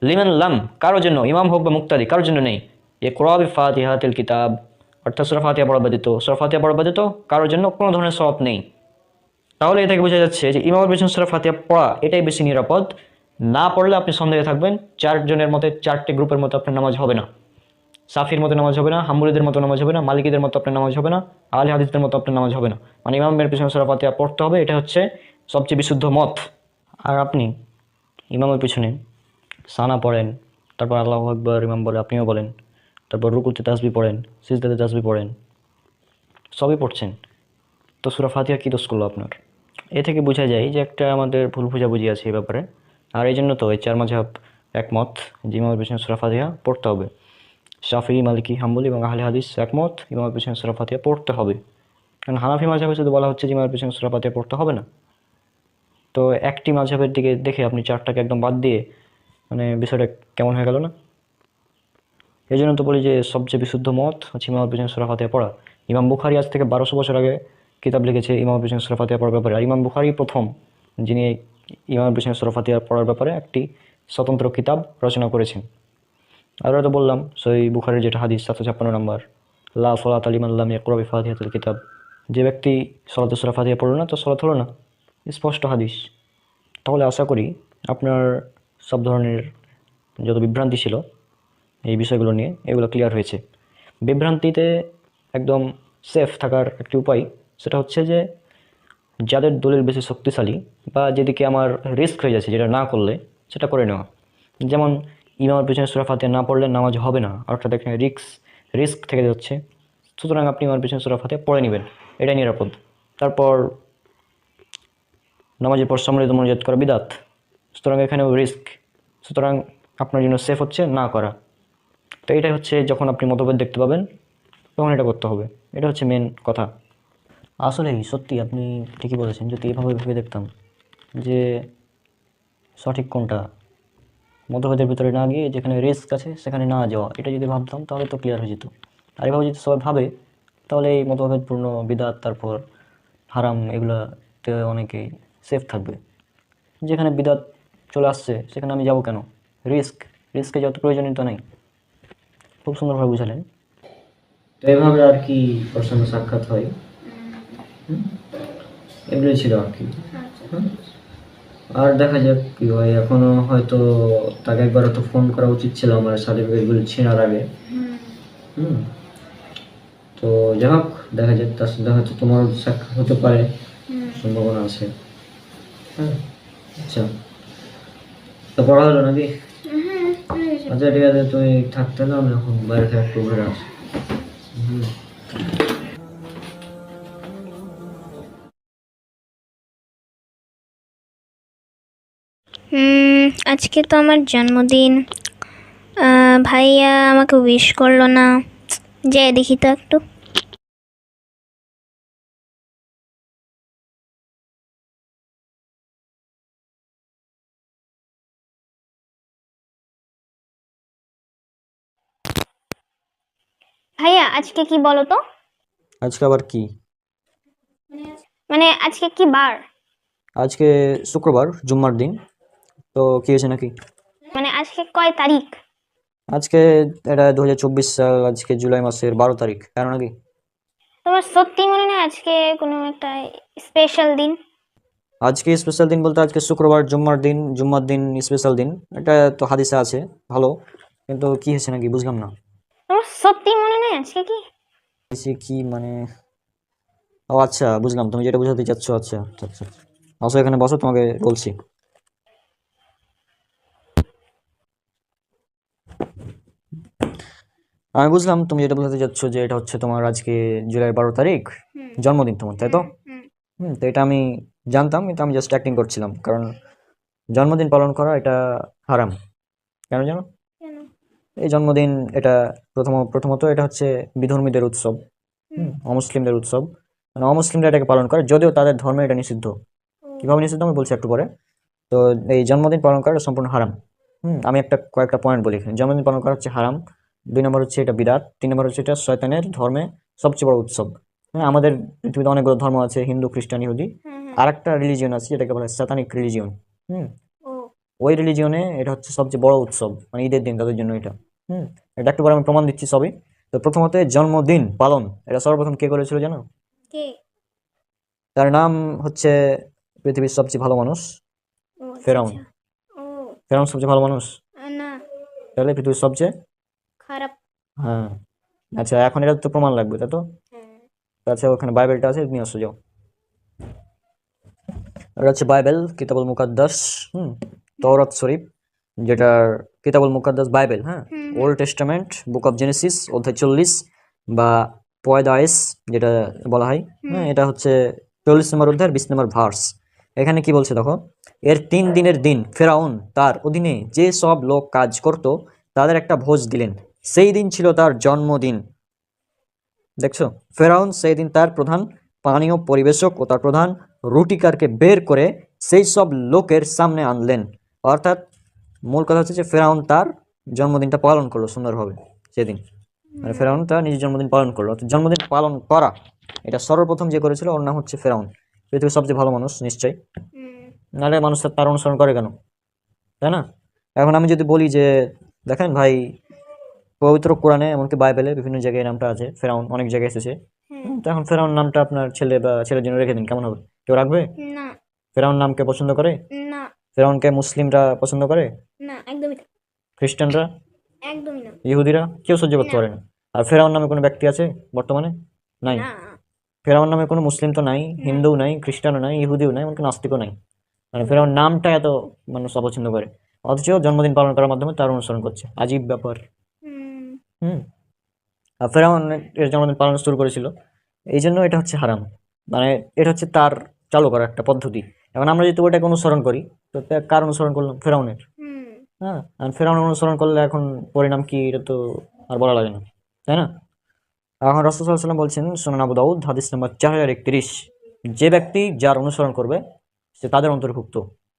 লিমান লাম, কারোর জন্য, ইমাম হোক বা মুক্তাদি, কারোর জন্য নেই। ইকরা বিফাতিহাতিল কিতাব, অর্থাৎ সূরা ফাতিহা পড়া ব্যতীত, সূরা ফাতিহা পড়া ব্যতীত কারোর জন্য কোনো ধরনের সালাত নেই। তাহলে এ থেকে বোঝা যাচ্ছে যে ইমামের পেছনে সূরা ফাতিহা পড়া এটাই বেশি নিরাপদ। না পড়লে আপনি সন্দেহে থাকবেন, চারজনের মতে, চারটে গ্রুপের মতো আপনার নামাজ হবে না। সাফির মতো নামাজ হবে না, হাম্বলিদের মতো নামাজ হবে না, মালিকীদের মতো আপনার নামাজ হবে না, আহলে হাদিসদের মতো আপনার নামাজ হবে না। মানে ইমামের পেছনে সূরা ফাতিহা পড়তে হবে, এটা হচ্ছে সবচেয়ে বিশুদ্ধ মত। আর আপনি ইমামের পিছনে সানা পড়েন, তারপর আল্লাহু আকবার ইমাম বলে আপনিও বলেন, তারপর রুকুতে তাসবিহ পড়েন, সিজদাতে তাসবিহ পড়েন, সবই পড়ছেন, তো সূরা ফাতিহা কী দোষ করলো আপনার? এ থেকে বোঝা যায় যে একটা আমাদের ভুল বোঝাবুঝি আছে এই ব্যাপারে। আর এই জন্য তো এই চার মাযহাব একমত যে ইমামের পেছনে সূরা ফাতিহা পড়তে হবে। শাফিঈ, মালিকি, হাম্বলি এবং আহলে হাদিস একমত ইমামের পেছনে সূরা ফাতিহা পড়তে হবে। কারণ হানাফি মাযহাবে শুধু বলা হচ্ছে যে ইমামের পেছনে সূরা ফাতিহা পড়তে হবে না। তো একটি মাযহাবের দিকে দেখে আপনি চারটাকে একদম বাদ দিয়ে, মানে বিষয়টা কেমন হয়ে গেল না? এই জন্য তো বলি যে সবচেয়ে বিশুদ্ধ মত হচ্ছে ইমামের পেছনে সূরা ফাতিহা পড়া। ইমাম বুখারী আজ থেকে 1200 বছর আগে কিতাব লিখেছে ইমামের পেছনে সূরা ফাতিহা পড়ার ব্যাপারে। আর ইমাম বুখারী প্রথম যিনি ইমামের পেছনে সূরা ফাতিহা পড়ার ব্যাপারে একটি স্বতন্ত্র কিতাব রচনা করেছেন। আর তো বললাম সহিহ বুখারীর যেটা হাদিস 756 নম্বর, লা সালাতা লিমান লাম ইয়াকরা বিফাতিহাতিল কিতাব, যে ব্যক্তি সলাতে সূরা ফাতিহা পড়ল না তো সলাত হলো না, স্পষ্ট হাদিস। তাহলে আশা করি আপনার সব ধরনের যত বিভ্রান্তি ছিল এই বিষয়গুলো নিয়ে এগুলো ক্লিয়ার হয়েছে। বিভ্রান্তিতে একদম সেফ থাকার একটি উপায় সেটা হচ্ছে যে যাদের দলিল বেশি শক্তিশালী বা যেদিকে আমার রিস্ক হয়ে যাচ্ছে যেটা না করলে সেটা করে নেওয়া। যেমন ইমামের পেছনে সূরা ফাতিহা না পড়লে নামাজ হবে না, অর্থাৎ এখানে রিস্ক থেকে যাচ্ছে, সুতরাং আপনি ইমামের পেছনে সূরা ফাতিহা পড়ে নেবেন, এটাই নিরাপদ। তারপর নামাজের পর সম্মিলিত মোনাজাত করা বিদাত, সুতরাং এখানেও রিস্ক, সুতরাং আপনার জন্য সেফ হচ্ছে না করা। তো এটাই হচ্ছে যখন আপনি মতভেদ দেখতে পাবেন তখন এটা করতে হবে, এটা হচ্ছে মেন কথা। আসলেই সত্যি আপনি ঠিকই বলেছেন, যদি এভাবে ভেবে দেখতাম যে সঠিক কোনটা, মতভেদের ভিতরে না গিয়ে যেখানে রিস্ক আছে সেখানে না যাওয়া, এটা যদি ভাবতাম তাহলে তো ক্লিয়ার হয়ে যেত। আর এভাবে যদি সবাই ভাবে তাহলে এই মতভেদপূর্ণ বিদাত তারপর হারাম এগুলাতে অনেকেই সেফ থাকবে। যেখানে বিদাত চলে আসছে সেখানে আমি যাব কেন? রিস্কে যত প্রয়োজনীয়তা নেই। খুব সুন্দরভাবে বুঝালেন। তো এভাবে আর কি ওর সঙ্গে সাক্ষাৎ হয়, এগুলোই ছিল আর কি। আর দেখা যাক কি হয়। এখনো হয়তো তাকে একবার তো ফোন করা উচিত ছিল আমার সার্টিফিকেটগুলো ছেড়ার আগে। তো যাই হোক, দেখা যাক, তার সাথে হয়তো তোমার সাক্ষাৎ হতে পারে, সম্ভাবনা আছে। হ্যাঁ, আচ্ছা, তো পড়া হলো নাকি? আচ্ছা ঠিক আছে, তুমি থাকতে না, আমি এখন বাইরে থেকে একটু ঘুরে আসি। আজকে তো আমার জন্মদিন, ভাইয়া আমাকে উইশ করলো না, যাই দেখি তো একটু। ভাইয়া আজকে কি বলো তো? আজকে আবার কি? মানে আজকে কি বার? আজকে শুক্রবার, জুম্মার দিন। তো কি হয়েছে নাকি? মানে আজকে কয় তারিখ? আজকে এটা 2024 সাল, আজকে জুলাই মাসের 12 তারিখ। কেন নাকি? তোমার সত্যি মনে নেই আজকে কোনো একটা স্পেশাল দিন? আজকে স্পেশাল দিন বলতে আজকে শুক্রবার, জুম্মার দিন স্পেশাল দিন, এটা তো হাদিসে আছে ভালো, কিন্তু কি হয়েছে নাকি বুঝলাম না। তোমার সত্যি মনে নেই আজকে কি? কি মানে? ও আচ্ছা, বুঝলাম তুমি যেটা বোঝাতে চাচ্ছ। আচ্ছা আচ্ছা আচ্ছা, আসো এখানে বসো, তোমাকে বলছি। আমি বুঝলাম তুমি যেটা বোঝাতে চাচ্ছ যে এটা হচ্ছে তোমার আজকে জুলাই 12 তারিখ জন্মদিন তোমার, তাই তো? তো এটা আমি জানতাম, কিন্তু আমি জাস্ট অ্যাক্টিং করছিলাম, কারণ জন্মদিন পালন করা এটা হারাম। কেন জানো? এই জন্মদিন এটা প্রথমত এটা হচ্ছে বিধর্মীদের উৎসব, অমুসলিমদের উৎসব। মানে অমুসলিমরা এটাকে পালন করে, যদিও তাদের ধর্মে এটা নিষিদ্ধ। কিভাবে নিষিদ্ধ আমি বলছি একটু পরে। তো এই জন্মদিন পালন করা সম্পূর্ণ হারাম। আমি কয়েকটা পয়েন্ট বলি এখানে। জন্মদিন পালন করা হচ্ছে হারাম। 2 নম্বর হচ্ছে এটা বিদআত। 3 নম্বর হচ্ছে এটা শয়তানের ধর্মে সবচেয়ে বড় উৎসব। হ্যাঁ, আমাদের পৃথিবীতে অনেকগুলো ধর্ম আছে, হিন্দু, খ্রিস্টান, ইহুদি। আর একটা রিলিজিয়ন আছে যেটাকে বলা হয় স্যাতানিক রিলিজিয়ন। হুম, ও ওই রিলিজিয়নে এটা হচ্ছে সবচেয়ে বড় উৎসব, মানে ঈদের দিন তাদের জন্য এটা। হুম, এটা একটু পরে আমি প্রমাণ দিচ্ছি সবই। তো প্রথমত জন্মদিন পালন এটা সর্বপ্রথম কে করেছিল জানো? কে? তার নাম হচ্ছে পৃথিবীর সবচেয়ে ভালো মানুষ, ও আচ্ছা ফেরাউন। আচ্ছা। ও ফেরাউন সবচেয়ে ভালো মানুষ, না, তাহলে পৃথিবীর সবচেয়ে। খারাপ। হ্যাঁ, আচ্ছা এখন এটা তো প্রমাণ লাগবে, তাই তো? হ্যাঁ। আচ্ছা, ওখানে বাইবেলটা আছে, নিয়ে আসো যাও। এটা হচ্ছে বাইবেল, কিতাবুল মুকাদ্দাস। হুম, তওরাত শরীফ, যেটার কিতাবুল মুকাদ্দাস বাইবেল। হ্যাঁ, old testament, book of Genesis অধ্যায় 40 বা পয়দায়েস যেটা বলা হয়। হ্যাঁ, এটা হচ্ছে 40 নম্বর অধ্যায়ের 20 নম্বর ভার্স। এখানে কি বলছে দেখো, এর 3 দিনের দিন ফেরাউন তার অধীনে যে সব লোক কাজ করত তাদের একটা ভোজ দিলেন। সেই দিন ছিল তার জন্মদিন। দেখছো, ফেরাউন সেই দিন তার প্রধান পানীয় পরিবেশক ও তার প্রধান রুটিকারকে বের করে সেই সব লোকের সামনে আনলেন। অর্থাৎ মূল কথা হচ্ছে যে ফেরাউন তার জন্মদিনটা পালন করলো সুন্দরভাবে সেদিন। মানে ফেরাউন তার নিজের জন্মদিন পালন করলো। অর্থাৎ জন্মদিন পালন করা এটা সর্বপ্রথম যে করেছিল ওর নাম হচ্ছে ফেরাউন, পৃথিবীর সবচেয়ে ভালো মানুষ নিশ্চয়ই। নাহলে মানুষ তার অনুসরণ করে কেন, তাই না? এখন আমি যদি বলি যে দেখেন ভাই, পবিত্র কোরআনে এমনকি বাইবেলে বিভিন্ন জায়গায় এই নামটা আছে, ফেরাউন অনেক জায়গায় এসেছে। তো এখন ফেরাউন নামটা আপনার ছেলে বা ছেলের জন্য রেখে দিন, কেমন হবে? কেউ রাখবে? না ফেরাউন নামকে পছন্দ করে? না ফেরাউনকে মুসলিমরা পছন্দ করে? না, একদমই না, খ্রিস্টানরা? একদমই না। ইহুদিরা? কেউ সহ্য করতে না পারে না। আর ফেরাউন নামে কোনো ব্যক্তি আছে বর্তমানে? নাই। না ফেরাউন নামে কোনো মুসলিম তো নাই, না। হিন্দুও নাই, খ্রিস্টানও নাই, ইহুদিও নাই, এমনকি নাস্তিকও নাই। মানে ফেরাউন নামটা এত মানুষ অপছন্দ করে, অথচ জন্মদিন পালন করার মাধ্যমে তার অনুসরণ করছে। আজীব ব্যাপার। হুম হুম, আর ফেরাউন এর জন্মদিন পালন শুরু করেছিল, এই জন্য এটা হচ্ছে হারাম। মানে এটা হচ্ছে তার চালু করা একটা পদ্ধতি। এখন আমরা যদি ওটাকে অনুসরণ করি, তো কার অনুসরণ করলাম? ফেরাউনের। হুম হ্যাঁ, আর ফেরাউন অনুসরণ করলে এখন পরিণাম কি এটা তো আর বলা লাগে না, তাই না? এখন রাসূল সাল্লাল্লাহু আলাইহি ওয়াসাল্লাম বলছেন, সুনান আবু দাউদ হাদিস নাম্বার 4031, যে ব্যক্তি যার অনুসরণ করবে সে তাদের অন্তর্ভুক্ত,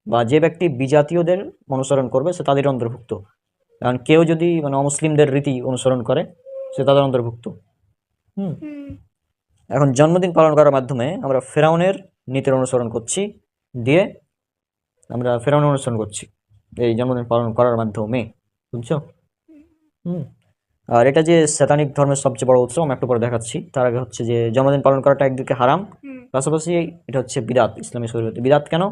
বা যে ব্যক্তি বিজাতীয়দের অনুসরণ করবে সে তাদের অন্তর্ভুক্ত। কারণ কেউ যদি মানে অমুসলিমদের রীতি অনুসরণ করে সে তাদের অন্তর্ভুক্ত। হুম, হুম এখন জন্মদিন পালন করার মাধ্যমে আমরা ফেরাউনের নীতির অনুসরণ করছি, দিয়ে আমরা ফেরাউনের অনুসরণ করছি এই জন্মদিন পালন করার মাধ্যমে, বুঝছো? হুম, আর এটা যে স্যাতানিক ধর্মের সবচেয়ে বড় উৎসব আমি একটু পরে দেখাচ্ছি। তার আগে হচ্ছে যে জন্মদিন পালন করাটা একদিকে হারাম, হুম পাশাপাশি এটা হচ্ছে বিদাত ইসলামী শরীয়তে। বিদাত কেন?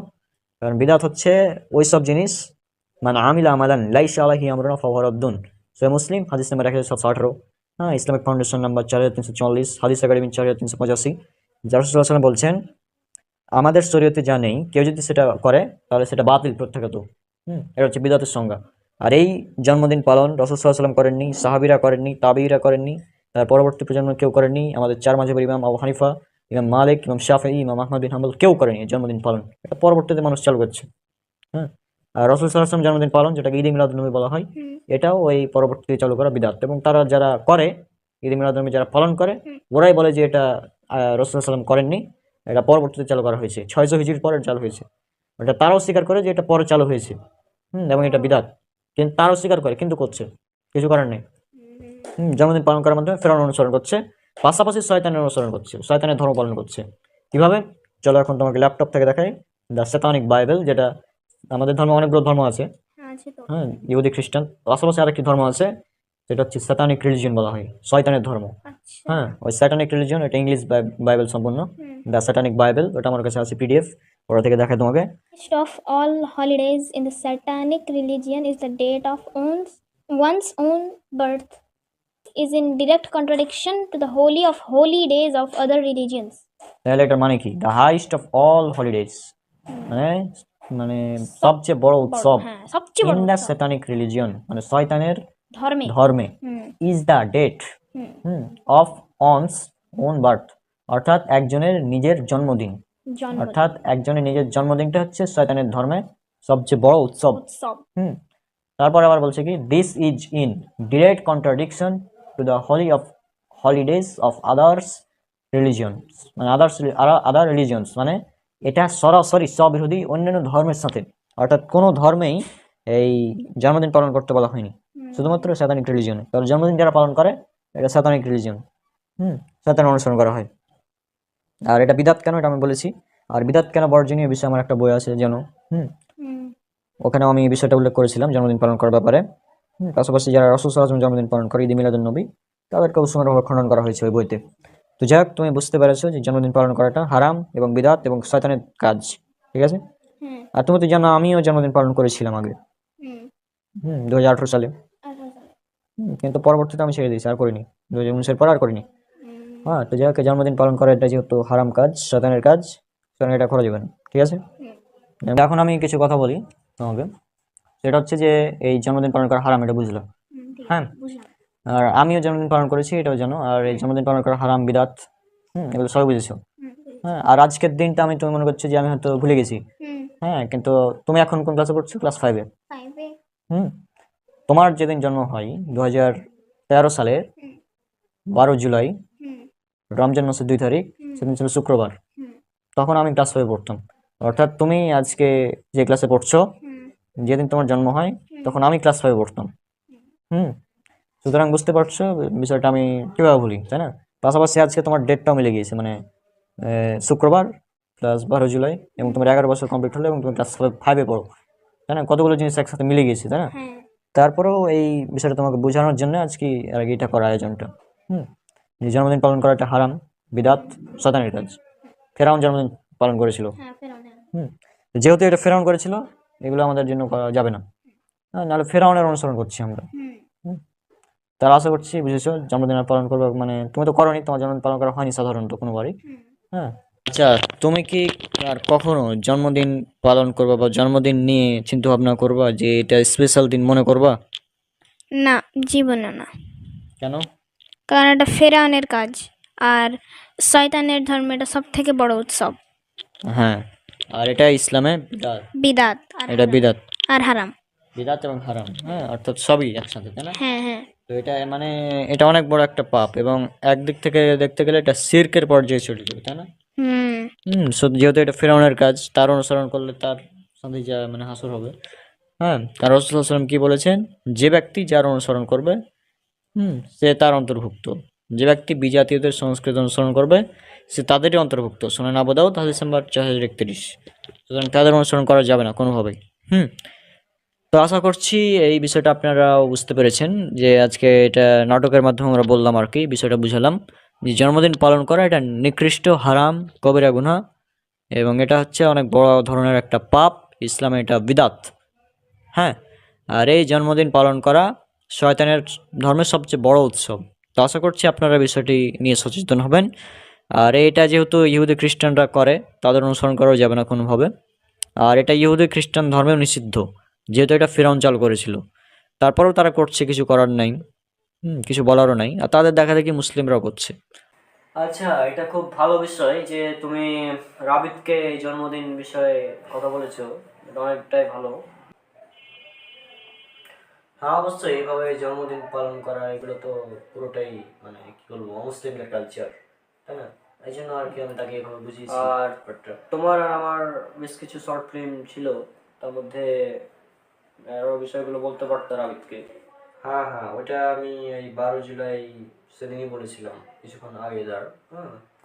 কারণ বিদাত হচ্ছে ওই সব জিনিস, মানে আমিলা আমালান লাইসা আলাইহি আমরুনা ফাহুয়া রাদ্দুন। সহিহ মুসলিম হাদিস নাম্বার 1718। হ্যাঁ, ইসলামিক ফাউন্ডেশন নাম্বার 4344, হাদিস একাডেমি 4385। যার রাসূলুল্লাহ সাল্লাল্লাহু আলাইহি ওয়াসাল্লাম বলছেন, আমাদের শরীয়তে যা নেই কেউ যদি সেটা করে তাহলে সেটা বাতিল, প্রত্যাখ্যাত। এটা হচ্ছে বিদআতের সংজ্ঞা। আর এই জন্মদিন পালন রাসূল সাল্লাল্লাহু আলাইহি ওয়াসাল্লাম করেননি, সাহাবীরা করেননি, তাবেঈরা করেননি, তার পরবর্তী প্রজন্ম কেউ করেননি। আমাদের চার মাযহাবের ইমাম আবু হানিফা, ইমাম মালিক, ইমাম শাফিঈ, ইমাম আহমদ বিন হাম্বল কেউ করেনি এই জন্মদিন পালন। এটা পরবর্তীতে মানুষ চালু করছে। হ্যাঁ, আর রাসূল সাল্লাল্লাহু আলাইহি ওয়াসাল্লাম জন্মদিন পালন, যেটাকে ঈদ মিলাদুন্নবী বলা হয়, হুম এটাও ওই পরবর্তীতে চালু করা বিদআত। এবং তারা যারা করে ঈদ মিলাদুন্নবী, যারা পালন করে, হুম ওরাই বলে যে এটা রাসূল সাল্লাল্লাহু আলাইহি ওয়াসাল্লাম করেননি, এটা পরবর্তীতে চালু করা হয়েছে, 600 হিজরির পরে চালু হয়েছে। ওটা তারাও স্বীকার করে যে এটা পরে চালু হয়েছে। এবং এটা বিদআত, কিন্তু তারাও স্বীকার করে, কিন্তু করছে, কিছু করার নেই। জন্মদিন পালন করার মাধ্যমে ফেরাউন অনুসরণ করছে, পাশাপাশি শয়তানের অনুসরণ করছে, শয়তানের ধর্ম পালন করছে। কিভাবে? চলো এখন তোমাকে ল্যাপটপ থেকে দেখাই দ্য স্যাতানিক বাইবেল, যেটা আমাদের ধর্মে অনেকগুলো ধর্ম আছে। আছে তো। হ্যাঁ, ইহুদি, খ্রিস্টান, পাশাপাশি আরেকটি ধর্ম আছে যেটা হচ্ছে স্যাতানিক রিলিজিয়ন বলা হয়, শয়তানের ধর্ম। আচ্ছা। হ্যাঁ, ওই স্যাটানিক রিলিজিয়ন, এটা ইংলিশ বাইবেল সম্পূর্ণ, হুম দ্য স্যাটানিক বাইবেল, ওটা আমার কাছে আছে পিডিএফ, ওটা থেকে দেখায় তোমাকে। First of all holidays in the Satanic religion is the date of one's own birth, is in direct contradiction to the holy of holy days of other religions. তাহলে এটার মানে কি? The heist of all holidays, মানে মানে সবচেয়ে বড় উৎসব হ্যাঁ, সবচেয়ে ইন বড় দ্য উৎসব স্যাটানিক রিলিজিয়ন, মানে শয়তানের ধর্মে। ধর্মে, whom is the date whom of one's own birth, অর্থাৎ একজনের নিজের জন্মদিন। জন্মদিন, অর্থাৎ একজনের নিজের জন্মদিনটা হচ্ছে শয়তানের ধর্মে সবচেয়ে বড় উৎসব। উৎসব। হুম, তারপর আবার বলছে কি, this is in direct contradiction to the Holi of holidays of others religion, মানে আদার রিলিজিয়নস, মানে এটা সরাসরি স্ববিরোধী অন্যান্য ধর্মের সাথে। অর্থাৎ কোনো ধর্মেই এই জন্মদিন পালন করতে বলা হয়নি, শুধুমাত্র স্যাতানিক রিলিজিয়নে। তার জন্মদিন যারা পালন করে এটা স্যাতানিক রিলিজিয়ন। শয়তানের অনুসরণ করা হয়। আর এটা বিদাত কেন এটা আমি বলেছি। আর বিদাত কেন বর্জনীয় বিষয়ে আমার একটা বই আছে যেন, ওখানেও আমি এই বিষয়টা উল্লেখ করেছিলাম জন্মদিন পালন করার ব্যাপারে। পাশাপাশি যারা রাসূল সাল্লাল্লাহু আলাইহি ওয়াসাল্লাম জন্মদিন পালন করে ঈদ মিলাদুন নবী, তাদেরকেও সুন্দরভাবে খণ্ডন করা হয়েছে ওই বইতে। তো যাই হোক, তুমি বুঝতে পেরেছো যে জন্মদিন পালন করাটা হারাম এবং বিদাত এবং শয়তানের কাজ, ঠিক আছে? আর তুমি তো জানো আমিও জন্মদিন পালন করেছিলাম আগে, 2018 সালে। কিন্তু পরবর্তীতে আমি ছেড়ে দিয়েছি, আর করিনি। 2019-এর পর আর করিনি। হ্যাঁ, তো যাই হোক, জন্মদিন পালন করা এটা যেহেতু হারাম কাজ, শয়তানের কাজ, সুতরাং এটা করা যাবে না, ঠিক আছে? এখন আমি কিছু কথা বলি তোমাকে। সেটা হচ্ছে যে এই জন্মদিন পালন করা হারাম, এটা বুঝলাম। হ্যাঁ, আর আমিও জন্মদিন পালন করেছি, এটাও জানো। আর এই জন্মদিন পালন করা হারাম, বিদাত, এগুলো সবাই বুঝেছো। হ্যাঁ, আর আজকের দিনটা তুমি মনে করছো যে আমি হয়তো ভুলে গেছি। হ্যাঁ, কিন্তু তুমি এখন কোন ক্লাসে পড়ছো? ক্লাস 5-এ। তোমার যেদিন জন্ম হয় 2013 সালের 12 জুলাই, রমজান মাসের 2 তারিখ, সেদিন ছিল শুক্রবার। তখন আমি ক্লাস 5-এ পড়তাম। অর্থাৎ তুমি আজকে যে ক্লাসে পড়ছো, যেদিন তোমার জন্ম হয় তখন আমি ক্লাস 5-এ পড়তাম। সুতরাং বুঝতে পারছো বিষয়টা আমি কিভাবে ভুলি, তাই না? পাশাপাশি আজকে তোমার ডেটটাও মিলে গিয়েছে, মানে শুক্রবার প্লাস 12 জুলাই, এবং তোমার 11 বছর কমপ্লিট হলো এবং তুমি ক্লাস 5-এ পড়ো, তাই না? কতগুলো জিনিস একসাথে মিলে গিয়েছে, তাই না? তারপরেও এই বিষয়টা তোমাকে বোঝানোর জন্য আজকে আর কি এটা করা আয়োজনটা। যে জন্মদিন পালন করা একটা হারাম, বিদাত, শয়তানের কাজ। ফেরাউন জন্মদিন পালন করেছিল। যেহেতু এটা ফেরাউন করেছিল, এগুলো আমাদের জন্য করা যাবে না। নাহলে ফেরাউনের অনুসরণ করছি আমরা। তার আশা করছি বুঝেছো জন্মদিন পালন করবে, মানে তুমি তো করোনি, তোমার জন্মদিন পালন করা হয়নি সাধারণত কোনোবারই। হ্যাঁ, আচ্ছা, তুমি কি আর কখনো জন্মদিন পালন করবা বা জন্মদিন নিয়ে চিন্তা ভাবনা করবা যে এটা স্পেশাল দিন মনে করবা? না, জীবনে না। কেন? কারণ এটা ফেরাউনের কাজ, আর শয়তানের ধর্মে এটা সব থেকে বড় উৎসব। হ্যাঁ, আর এটা ইসলামে বিদাত এটা বিদাত আর হারাম। বিদাত এবং হারাম, হ্যাঁ, অর্থাৎ সবই একসাথে, তাই না? হ্যাঁ। তো এটা মানে এটা অনেক বড় একটা পাপ, এবং একদিক থেকে দেখতে গেলে এটা শিরকের পর্যায়ে চলে যাবে, তাই না? যেহেতু এটা ফেরাউনের কাজ, তার অনুসরণ করলে তার সাথে যা মানে হাসর হবে। হ্যাঁ, তার রাসূল সাল্লাল্লাহু আলাইহি ওয়াসাল্লাম কি বলেছেন? যে ব্যক্তি যার অনুসরণ করবে, সে তার অন্তর্ভুক্ত। যে ব্যক্তি বিজাতীয়দের সংস্কৃতি অনুসরণ করবে, সে তাদেরই অন্তর্ভুক্ত। সুনান আবু দাউদ হাদিস নাম্বার 4031। সুতরাং তাদের অনুসরণ করা যাবে না কোনোভাবেই। তো আশা করছি এই বিষয়টা আপনারাও বুঝতে পেরেছেন, যে আজকে এটা নাটকের মাধ্যমে আমরা বললাম আর কি, বিষয়টা বুঝালাম যে জন্মদিন পালন করা এটা নিকৃষ্ট, হারাম, কবিরা গুনাহ, এবং এটা হচ্ছে অনেক বড় ধরনের একটা পাপ। ইসলামে এটা বিদাত। হ্যাঁ, আর এই জন্মদিন পালন করা শয়তানের ধর্মের সবচেয়ে বড় উৎসব। তো আশা করছি আপনারা বিষয়টি নিয়ে সচেতন হবেন। আর এটা যেহেতু ইহুদি খ্রিস্টানরা করে, তাদের অনুসরণ করাও যাবে না কোনোভাবে। আর এটা ইহুদি খ্রিস্টান ধর্মেও নিষিদ্ধ, যেহেতু এটা ফিরআউন চালু করেছিল। তারপরেও তারা করছে, কিছু করার নাই, কিছু বলারও নাই। আর তাদের দেখা দেখি মুসলিমরাও করছে। আচ্ছা, এটা খুব ভালো বিষয় যে তুমি রাবিদকে এই জন্মদিন বিষয়ে কথা বলেছো, এটা অনেকটাই ভালো। হ্যাঁ, অবশ্যই এইভাবে জন্মদিন পালন করা এগুলো তো পুরোটাই মানে কি বলবো, অমুসলিমদের কালচার, তাই না? এই জন্য আর কি আমি তাকে এভাবে বুঝিয়েছি। আর তোমার আর আমার বেশ কিছু শর্ট ফিল্ম ছিল, তার মধ্যে আরো বিষয়গুলো বলতে পারতো রাবিদকে। হ্যাঁ, ওটা আমি এই 12 জুলাই সেদিনই বলেছিলাম, কিছুক্ষণ আগে।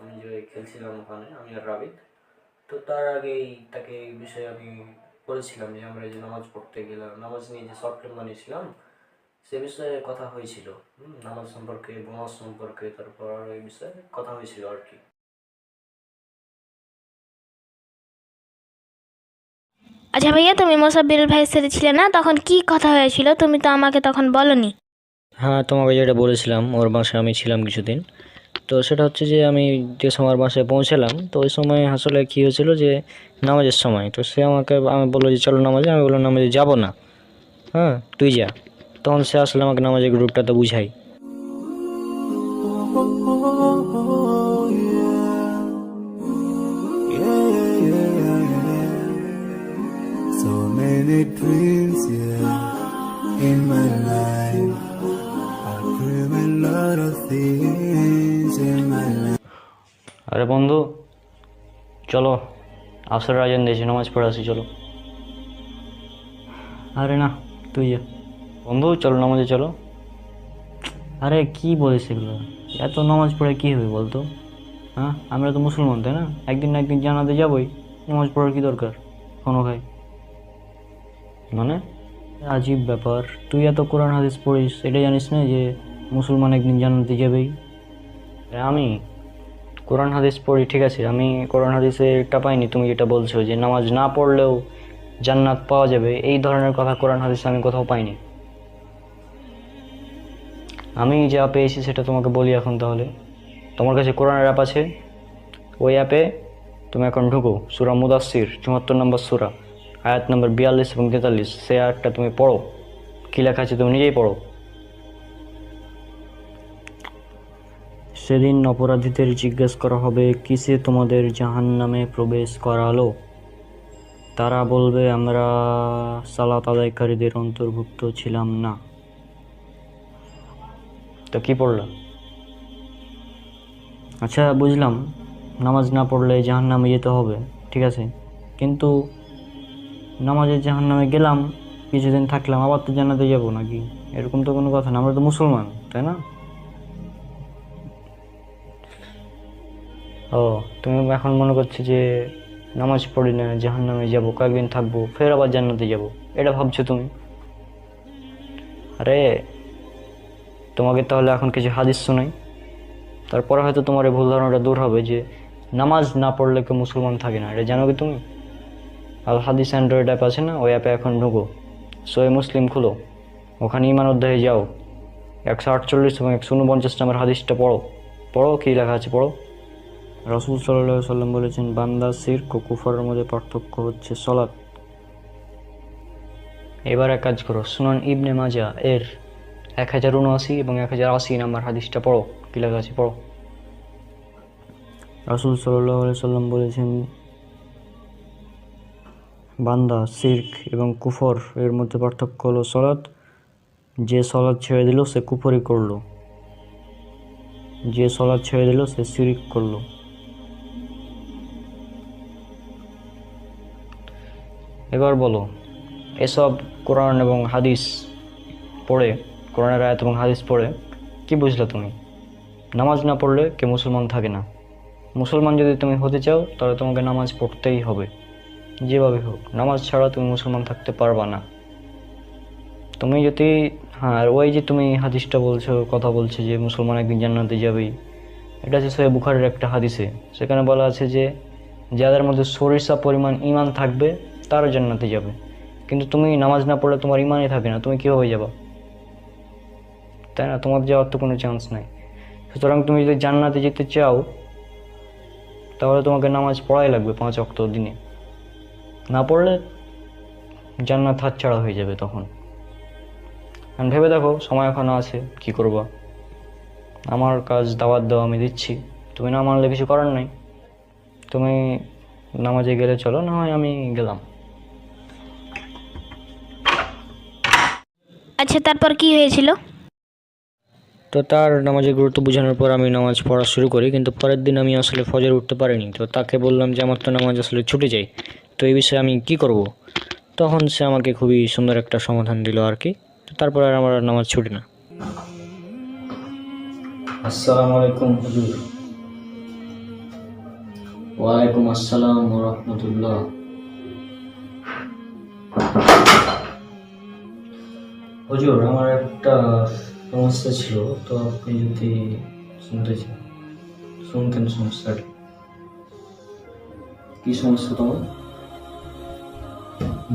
আমি যে খেলছিলাম ওখানে, আমি আর রাবিদ, তো তার আগেই তাকে এই বিষয়ে আমি বলেছিলাম যে আমরা যে নামাজ পড়তে গেলাম, নামাজ নিয়ে যে শর্ট ফিল্ম বানিয়েছিলাম, সে বিষয়ে কথা হয়েছিল। নামাজ সম্পর্কে, নামাজ সম্পর্কে, তারপর এই বিষয়ে কথা হয়েছিল আর কি। আচ্ছা ভাইয়া, তুমি মোসাব্বিরুল ভাইয়ের সাথে ছিলে না, তখন কি কথা হয়েছিল? তুমি তো আমাকে তখন বলনি। হ্যাঁ, তোমাকে যেটা বলেছিলাম, ওর বাসায় আমি ছিলাম কিছুদিন। তো সেটা হচ্ছে যে আমি যে সময় বাসায় পৌঁছালাম, তো ওই সময় আসলে কী হয়েছিল যে নামাজের সময়, তো সে আমি বললো যে চলো নামাজে। আমি বললাম নামাজে যাবো না, হ্যাঁ তুই যা। তখন সে আসলে আমাকে নামাজের গ্রুপটাতে বুঝাই। So many dreams, in my life. I dream a lot of things in my life. আরে বন্ধু, চলো আসর আয়োজন দিয়েছি, নামাজ পড়ে আসি, চলো। আরে না, তুই যা। বন্ধু চলো নামাজে চলো। আরে কি বলিস এগুলো, এত নামাজ পড়ে কি হবে বলতো? হ্যাঁ, আমরা তো মুসলমান, তাই না? একদিন না একদিন জানাতে যাবোই, নামাজ পড়ার কি দরকার কোনো ভাই? মানে আজীব ব্যাপার, তুই এত কোরআন হাদিস পড়িস, এটা জানিস না যে মুসলমান একদিন জান্নাতে যাবেই? আমি কোরআন হাদিস পড়ি, ঠিক আছে, আমি কোরআন হাদিসে এটা পাইনি তুমি যেটা বলছো যে নামাজ না পড়লেও জান্নাত পাওয়া যাবে, এই ধরনের কথা কোরআন হাদিসে আমি কোথাও পাইনি। আমি যা পেয়েছি সেটা তোমাকে বলি এখন। তাহলে তোমার কাছে কোরআনের অ্যাপ আছে, ওই অ্যাপে তুমি এখন ঢুকো, সূরা মুদাসসির ৭৪ নম্বর সূরা, আয়াত নম্বর ৪২ এবং ৪৩, সেই আয়াতটা তুমি পড়ো। কী লেখা আছে তুমি নিজেই পড়ো। সেদিন অপরাধীদের জিজ্ঞেস করা হবে, কিসে তোমাদের জাহান্নামে প্রবেশ করালো? তারা বলবে, আমরা সালাত আদায়কারীদের অন্তর্ভুক্ত ছিলাম না। তো কি পড়লো? আচ্ছা, বুঝলাম নামাজ না পড়লে জাহান্নামে যেতে হবে, ঠিক আছে, কিন্তু নামাজের জাহান্নামে গেলাম, কিছুদিন থাকলাম, আবার তো জান্নাতে যাবো নাকি? এরকম তো কোনো কথা না, আমরা তো মুসলমান, তাই না? ও, তুমি এখন মনে করছো যে নামাজ পড়ি না জাহান্নামে যাব, কয়েকদিন থাকবো, ফের আবার জান্নাতে যাব, এটা ভাবছো তুমি? আরে তোমাকে তাহলে এখন কিছু হাদিস শোনাই, তারপরে হয়তো তোমার এই ভুল ধারণাটা দূর হবে যে নামাজ না পড়লে কেউ মুসলমান থাকে না। এটা জানো কি তুমি? আল হাদিস অ্যান্ড্রয়েড অ্যাপ আছে না, ওই অ্যাপে এখন ঢুকো, সহিহ মুসলিম খুলো, ওখানে ঈমান অধ্যায়ে যাও, 148 এবং 149 নম্বর হাদিসটা পড়ো। পড়ো, কী লেখা আছে পড়ো। রাসূল সাল্লাল্লাহু আলাইহি সাল্লাম বলেছেন, বান্দা শিরক ও কুফরের মধ্যে পার্থক্য হচ্ছে সালাত। এবার এক কাজ করো, সুনান ইবনে মাজা এর 1079 এবং 1080 নম্বর হাদিসটা পড়ো, কী লেখা আছে পড়ো। রাসূল সাল্লাল্লাহু আলাইহি সাল্লাম বলেছেন, বান্দা শিরক এবং কুফর এর মধ্যে পার্থক্য হলো সালাত। যে সালাত ছেড়ে দিল সে কুফরি করলো, যে সালাত ছেড়ে দিল সে শিরক করলো। এবার বলো, এসব কোরআন এবং হাদিস পড়ে, কোরআনের আয়াত এবং হাদিস পড়ে কি বুঝলে তুমি? নামাজ না পড়লে কে মুসলমান থাকে না। মুসলমান যদি তুমি হতে চাও তাহলে তোমাকে নামাজ পড়তেই হবে, যেভাবে হোক। নামাজ ছাড়া তুমি মুসলমান থাকতে পারবা না। তুমি যদি, হ্যাঁ, আর ওই যে তুমি হাদিসটা বলছো, কথা বলছো যে মুসলমান একদিন জান্নাতে যাবেই, এটা হচ্ছে সহিহ বুখারীর একটা হাদিসে, সেখানে বলা আছে যে যাদের মধ্যে সরিষা পরিমাণ ঈমান থাকবে তারা জান্নাতে যাবে। কিন্তু তুমি নামাজ না পড়লে তোমার ঈমানই থাকে না, তুমি কীভাবে যাবা? তাই না? তোমার যাওয়ার তো কোনো চান্স নাই। সুতরাং তুমি যদি জান্নাতে যেতে চাও তাহলে তোমাকে নামাজ পড়াই লাগবে 5 ওয়াক্ত দিনে, না পড়লে জান্নাত হাতছাড়া হয়ে যাবে তখন। এখন ভেবে দেখো, সময় এখনো আছে, কি করবা? আমার কাজ দাওয়াত দেওয়া, আমি দিচ্ছি, তুমি না মানলে কিছু করার নাই। তুমি নামাজে গেলে চলো, না হয় আমি গেলাম। আচ্ছা, তারপর কি হয়েছিল? তো তার নামাজের গুরুত্ব বোঝানোর পর আমি নামাজ পড়া শুরু করি, কিন্তু পরের দিন আমি আসলে ফজর উঠতে পারিনি। তো তাকে বললাম যে আমার তো নামাজ আসলে ছুটে যায়, তো এই বিষয়ে আমি কি করব? তখন সে আমাকে খুবই সুন্দর একটা সমাধান দিল আর কি। তো তারপর আর আমার নামাজ ছুটে না। আসসালামু আলাইকুম হুজুর। ওয়ালাইকুম আসসালাম ওয়া রাহমাতুল্লাহ। হুজুর, আমার একটা সমস্যা ছিল, তো আপনি যদি শুনতেন সমস্যাটা। কি সমস্যা তোমার?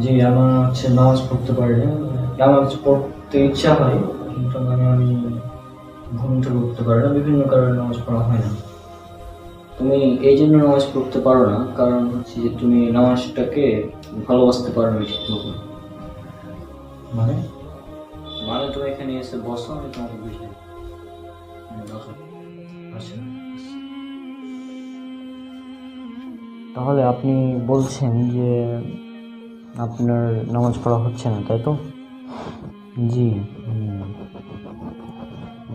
জি, আমার হচ্ছে নামাজ পড়তে পারি না, নামাজ পড়তে ইচ্ছা হয় কিন্তু আমি ঘুম থেকে উঠতে পারি না, বিভিন্ন কারণে নামাজ পড়া হয় না। তুমি এই জন্য নামাজ পড়তে পারো না, কারণ হচ্ছে যে তুমি নামাজটাকে ভালোবাসতে পারো না ঠিক মতো। মানে মানে তুমি এখানে এসে বসো, আমি তোমাকে বুঝিয়ে বসো। আচ্ছা, তাহলে আপনি বলছেন যে আপনার নামাজ পড়া হচ্ছে না, তাই তো? জি।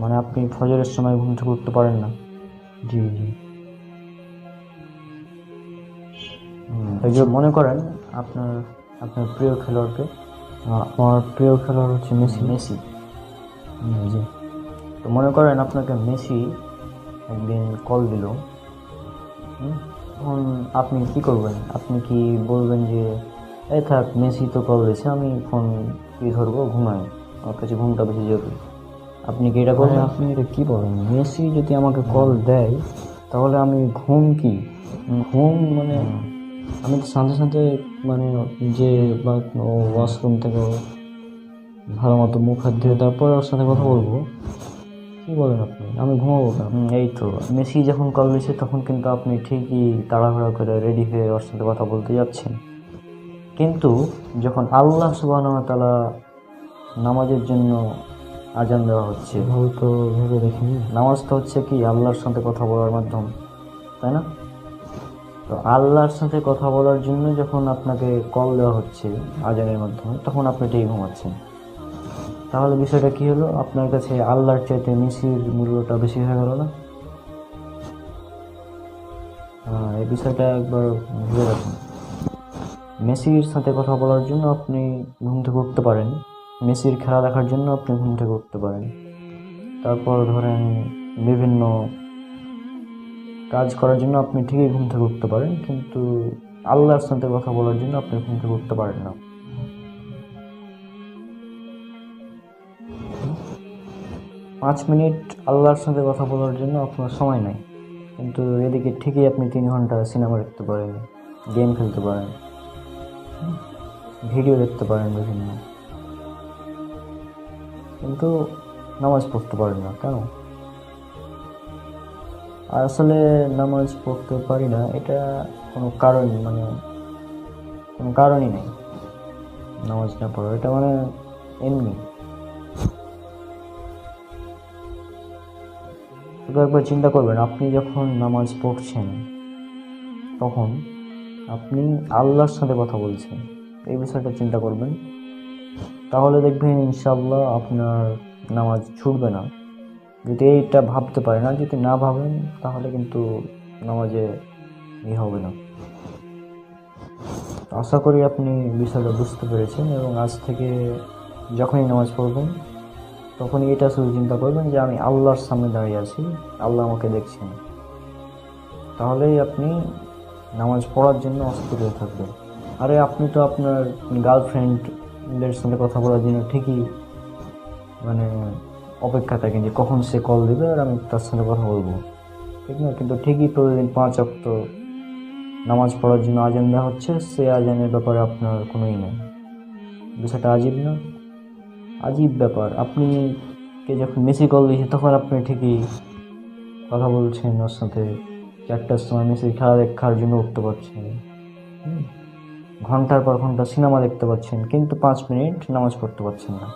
মানে আপনি ফজরের সময় ঘুম থেকে উঠতে পারেন না? জি জি। এই যে মনে করেন আপনার আপনার প্রিয় খেলোয়াড়কে, আমার প্রিয় খেলোয়াড় হচ্ছে মেসি। জি। তো মনে করেন আপনাকে মেসি একদিন কল দিল তখন আপনি কি করবেন? আপনি কি বলবেন যে এই থাক, মেসি তো কল দিয়েছে, আমি ফোন কি ধরবো, ঘুমাই, আমার কাছে ঘুমটা বেশি জরুরি? আপনি কি এটা করবেন? আপনি এটা কি বলেন? মেসি যদি আমাকে কল দেয় তাহলে আমি ঘুম কি? ঘুম মানে আমি তো সাথে সাথে মানে যে বা ওয়াশরুম থেকে ভালো মতো মুখ হাত ধুয়ে তারপর ওর সাথে কথা বলবো? কি বলেন আপনি? আমি ঘুমাবো কেন? এই তো মেসি যখন কল দিয়েছে তখন কিন্তু আপনি ঠিকই তাড়াহুড়া করে রেডি হয়ে ওর সাথে কথা বলতে যাচ্ছেন, কিন্তু যখন আল্লাহ সুবহানাহু ওয়া তাআলা নামাজের জন্য আজান দেওয়া হচ্ছে, তো ভেবে দেখিনি। নামাজটা হচ্ছে কি আল্লাহর সাথে কথা বলার মাধ্যম, তাই না? তো আল্লাহর সাথে কথা বলার জন্য যখন আপনাকে কল দেওয়া হচ্ছে আজানের মাধ্যমে, তখন আপনি ঠিক ঘুমাচ্ছেন। তাহলে বিষয়টা কি হলো? আপনার কাছে আল্লাহর চাইতে মেসির মূল্যটা বেশি হয়ে গেল না? এই বিষয়টা একবার ভেবে দেখুন। মেসির সাথে কথা বলার জন্য আপনি ঘুম থেকে উঠতে পারেন, মেসির খেলা দেখার জন্য আপনি ঘুম থেকে উঠতে পারেন, তারপর ধরেন বিভিন্ন কাজ করার জন্য আপনি ঠিকই ঘুম থেকে উঠতে পারেন, কিন্তু আল্লাহর সাথে কথা বলার জন্য আপনি ঘুম থেকে উঠতে পারেন না। 5 মিনিট আল্লাহর সাথে কথা বলার জন্য আপনার সময় নাই, কিন্তু এদিকে ঠিকই আপনি 3 ঘন্টা সিনেমা দেখতে পারেন, গেম খেলতে পারেন, ভিডিও দেখতে পারেন বিভিন্ন, কিন্তু নামাজ পড়তে পারেন না কেন? আর আসলে নামাজ পড়তে পারি না এটা কোনো কারণ মানে কোনো কারণই নেই নামাজ না পড়ার, এটা মানে এমনি। শুধু একবার চিন্তা করবেন, আপনি যখন নামাজ পড়ছেন তখন আপনি আল্লাহর সাথে কথা বলছেন, এই বিষয়টা চিন্তা করবেন, তাহলে দেখবেন ইনশাআল্লাহ আপনার নামাজ ছুটবে না। যদি এইটা ভাবতে পারেন, আর যদি না ভাবেন তাহলে কিন্তু নামাজে হবে না। আশা করি আপনি বিষয়টা বুঝতে পেরেছেন, এবং আজ থেকে যখনই নামাজ পড়বেন তখনই এটা শুধু চিন্তা করবেন যে আমি আল্লাহর সামনে দাঁড়িয়ে আছি, আল্লাহ আমাকে দেখছেন, তাহলেই আপনি নামাজ পড়ার জন্য অস্থির হয়ে থাকবেন। আরে আপনি তো আপনার গার্লফ্রেন্ডের সাথে কথা বলার জন্য ঠিকই মানে অপেক্ষা থাকেন যে কখন সে কল দেবে আর আমি তার সাথে কথা বলবো, ঠিক না? কিন্তু ঠিকই প্রতিদিন 5 ওয়াক্ত নামাজ পড়ার জন্য আজান দেওয়া হচ্ছে, সে আজানের ব্যাপারে আপনার কোনোই নেই। বিষয়টা আজীব না? আজীব ব্যাপার। আপনি কে যখন মেসি কল দিয়েছে তখন আপনি ঠিকই কথা বলছেন ওর সাথে, 4টার সময় মেসির খেলা দেখার জন্য উঠতে পারছেন, ঘন্টার পর ঘন্টা সিনেমা দেখতে পাচ্ছেন, কিন্তু 5 মিনিট নামাজ পড়তে পারছেন না।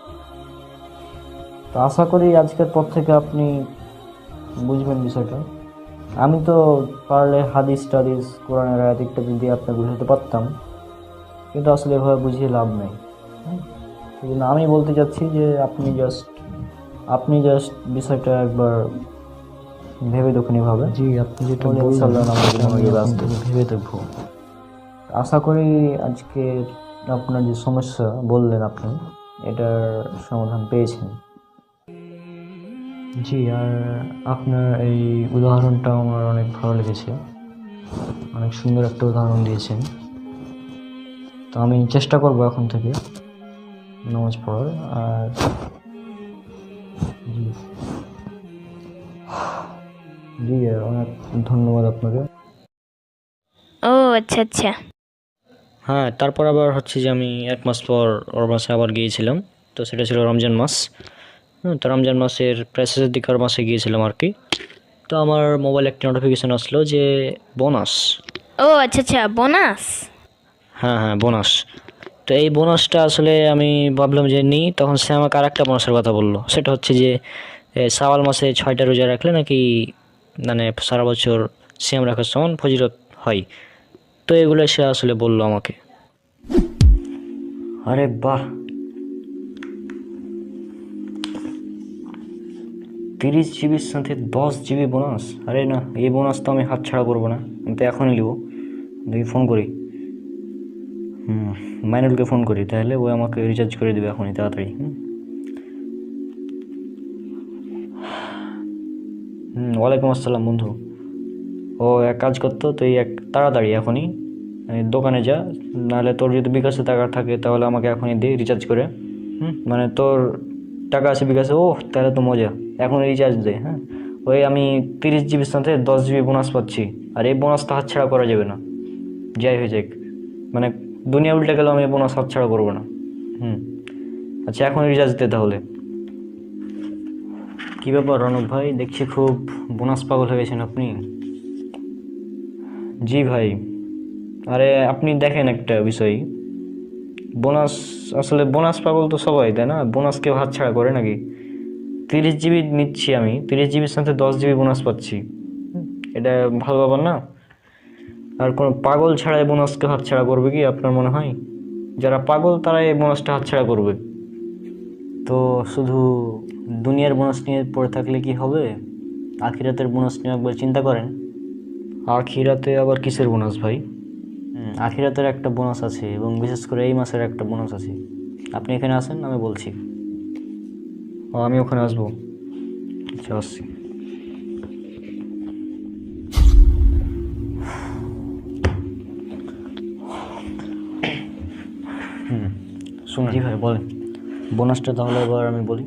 তো আশা করি আজকের পর থেকে আপনি বুঝবেন বিষয়টা। আমি তো পারলে হাদিস টাদিস কোরআনের আয়াত ইত্যাদি দিয়ে আপনাকে বুঝাতে পারতাম, কিন্তু আসলে এভাবে বুঝিয়ে লাভ নেই। সেই জন্য আমি বলতে চাচ্ছি যে আপনি জাস্ট বিষয়টা একবার ভেবে দেখুন এভাবে। জি, আপনি যেটা বললেন ভেবে দেখবো। আশা করি আজকে আপনার যে সমস্যা বললেন আপনি এটার সমাধান পেয়েছেন। জি, আর আপনার এই উদাহরণটা আমার অনেক ভালো লেগেছে, অনেক সুন্দর একটা উদাহরণ দিয়েছেন। তো আমি চেষ্টা করবো এখন থেকে নামাজ পড়ার। আর জি জি অনেক ধন্যবাদ আপনাকে। ও আচ্ছা আচ্ছা। হ্যাঁ, তারপর আবার হচ্ছে যে আমি 1 মাস পর ওর বাসায় আবার গিয়েছিলাম, তো সেটা ছিল রমজান মাস। তো রমজান মাসের প্রায় শেষের দিকের মাসে গিয়েছিলাম আর কি। তো আমার মোবাইলে একটা নোটিফিকেশান আসলো যে বোনাস। ও আচ্ছা আচ্ছা, বোনাস। হ্যাঁ হ্যাঁ, বোনাস। তো এই বোনাসটা আসলে আমি ভাবলাম যে নিই, তখন সে আমাকে আর একটা বোনাসের কথা বললো, সেটা হচ্ছে যে শাওয়াল মাসে 6টা রোজা রাখলে নাকি মানে সারা বছর সিয়াম রাখার সমান ফজিলত হয়। তো এগুলো সে আসলে বললো আমাকে। আরে বাহ, 30 জিবির সাথে 10 জিবি বোনাস! আরে না, এই বোনাস তো আমি হাতছাড়া করবো না, আমি তো এখনই নেবো। দেখি ফোন করি, মাইনুলকে ফোন করি, তাহলে ও আমাকে রিচার্জ করে দেবে এখনই তাড়াতাড়ি। ওয়ালাইকুম আসসালাম বন্ধু। ও এক কাজ করতো, তুই তাড়াতাড়ি এখনই দোকানে যা, নাহলে তোর যদি বিকাশে টাকা থাকে তাহলে আমাকে এখনই দে রিচার্জ করে। মানে তোর টাকা আছে বিকাশে? ও তাহলে তো মজা, এখন রিচার্জ দে। হ্যাঁ, ওই আমি 30 জিবির সাথে 10 জিবি বোনাস পাচ্ছি, আর এই বোনাসটা হাতছাড়া করা যাবে না, যাই হয়ে যাক। মানে দুনিয়া উল্টে গেলেও আমি এই বোনাস হাতছাড়া করবো না। আচ্ছা এখন রিচার্জ দে তাহলে। কী ব্যাপার রনক ভাই, দেখছি খুব বোনাস পাগল হয়ে গেছেন আপনি। জি ভাই, আরে আপনি দেখেন একটা বিষয়, বোনাস, আসলে বোনাস পাগল তো সবাই, তাই না? বোনাস কেউ হাতছাড়া করে নাকি? 30 জিবি নিচ্ছি আমি, 30 জিবির সাথে 10 জিবি বোনাস পাচ্ছি, এটা ভালো ব্যাপার না? আর কোনো পাগল ছাড়া এই বোনাসকে হাতছাড়া করবে কি আপনার মনে হয়? যারা পাগল তারা এই বোনাসটা হাতছাড়া করবে। তো শুধু দুনিয়ার বোনাস নিয়ে পড়ে থাকলে কি হবে? আখিরাতের বোনাস নিয়ে একবার চিন্তা করেন। আখিরাতে আবার কিসের বোনাস ভাই? আখিরাতের একটা বোনাস আছে, এবং বিশেষ করে এই মাসের একটা বোনাস আছে। আপনি এখানে আসেন, আমি বলছি। ও আমি ওখানে আসবো, আচ্ছা আসছি। শুনুন। জি ভাই বলেন। বোনাসটা তাহলে এবার আমি বলি।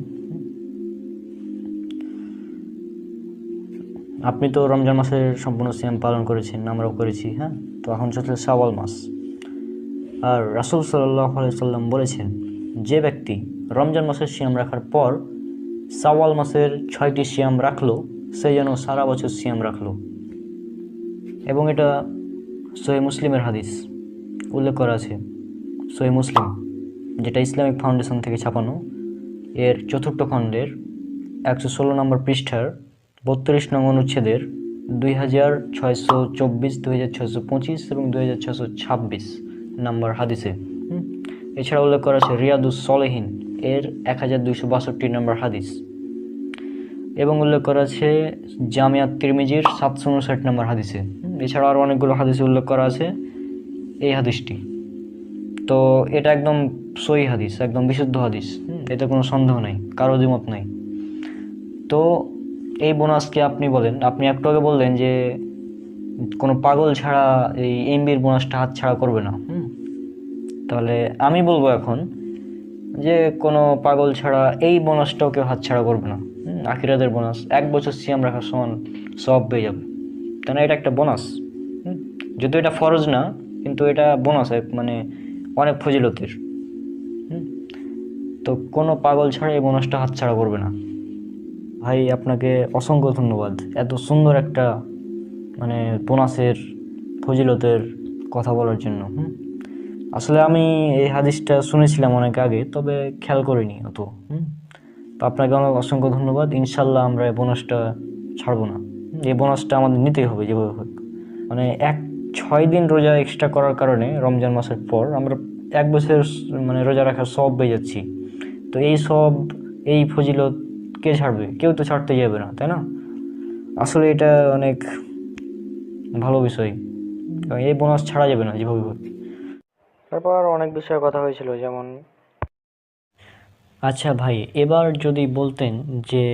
আপনি তো রমজান মাসের সম্পূর্ণ সিয়াম পালন করেছেন, আমরাও করেছি। হ্যাঁ, তো এখন চলছে শাওয়াল মাস। আর রাসূল সাল্লাল্লাহু আলাইহি সাল্লাম বলেছেন, যে ব্যক্তি রমজান মাসের সিয়াম রাখার পর শাওয়াল মাসের 6টি সিয়াম রাখলো, সে যেন সারা বছর সিয়াম রাখলো। এবং এটা সহিহ মুসলিমের হাদিস, উল্লেখ করা আছে সহিহ মুসলিম, যেটা ইসলামিক ফাউন্ডেশন থেকে ছাপানো, এর 4th খণ্ডের 116 নম্বর পৃষ্ঠার 32 নং অনুচ্ছেদের 2624, 2625 এবং 2626 নাম্বার হাদিসে। এছাড়া উল্লেখ করা আছে রিয়াদুস সলেহিন এর 1262 নম্বর হাদিস, এবং উল্লেখ করা আছে জামিয়াত তিরমিজির 759 নম্বর হাদিসে। এছাড়া আরও অনেকগুলো হাদিসে উল্লেখ করা আছে এই হাদিসটি। তো এটা একদম সহিহ হাদিস, একদম বিশুদ্ধ হাদিস, এতে কোনো সন্দেহ নাই, কারো দ্বিমত নাই। তো এই বোনাসকে আপনি বলেন, আপনি একটু আগে বললেন যে কোনো পাগল ছাড়া এই এমবির বোনাসটা হাত ছাড়া করবে না। তাহলে আমি বলবো এখন যে কোনো পাগল ছাড়া এই বোনাসটাও কেউ হাত ছাড়া করবে না। আখিরাতের বোনাস 1 বছর সিয়াম রাখার সমান সব পেয়ে যাবে, কেন এটা একটা বোনাস। যদিও এটা ফরজ না, কিন্তু এটা বোনাস, মানে অনেক ফজিলতের। তো কোনো পাগল ছাড়া এই বোনাসটা হাত ছাড়া করবে না। ভাই আপনাকে অসংখ্য ধন্যবাদ এত সুন্দর একটা মানে বোনাসের ফজিলতের কথা বলার জন্য। আসলে আমি এই হাদিসটা শুনেছিলাম অনেক আগে, তবে খেয়াল করিনি অত। তো আপনাকে অনেক অসংখ্য ধন্যবাদ। ইনশাল্লাহ আমরা এই বোনাসটা ছাড়বো না, এই বোনাসটা আমাদের নিতেই হবে যেভাবে হোক। মানে 6 দিন রোজা এক্সট্রা করার কারণে রমজান মাসের পর আমরা 1 বছর মানে রোজা রাখার সব পেয়ে যাচ্ছি। তো এই সব, এই ফজিলত কে ছাড়বে? কেউ তো ছাড়তে যাবে না, তাই না? আসলে এটা অনেক ভালো বিষয়, এই বোনাস ছাড়া যাবে না যেভাবে হোক। তারপর অনেক বিষয়ে কথা হয়েছিল, যেমন আচ্ছা ভাই, এবার যদি বলতেন যে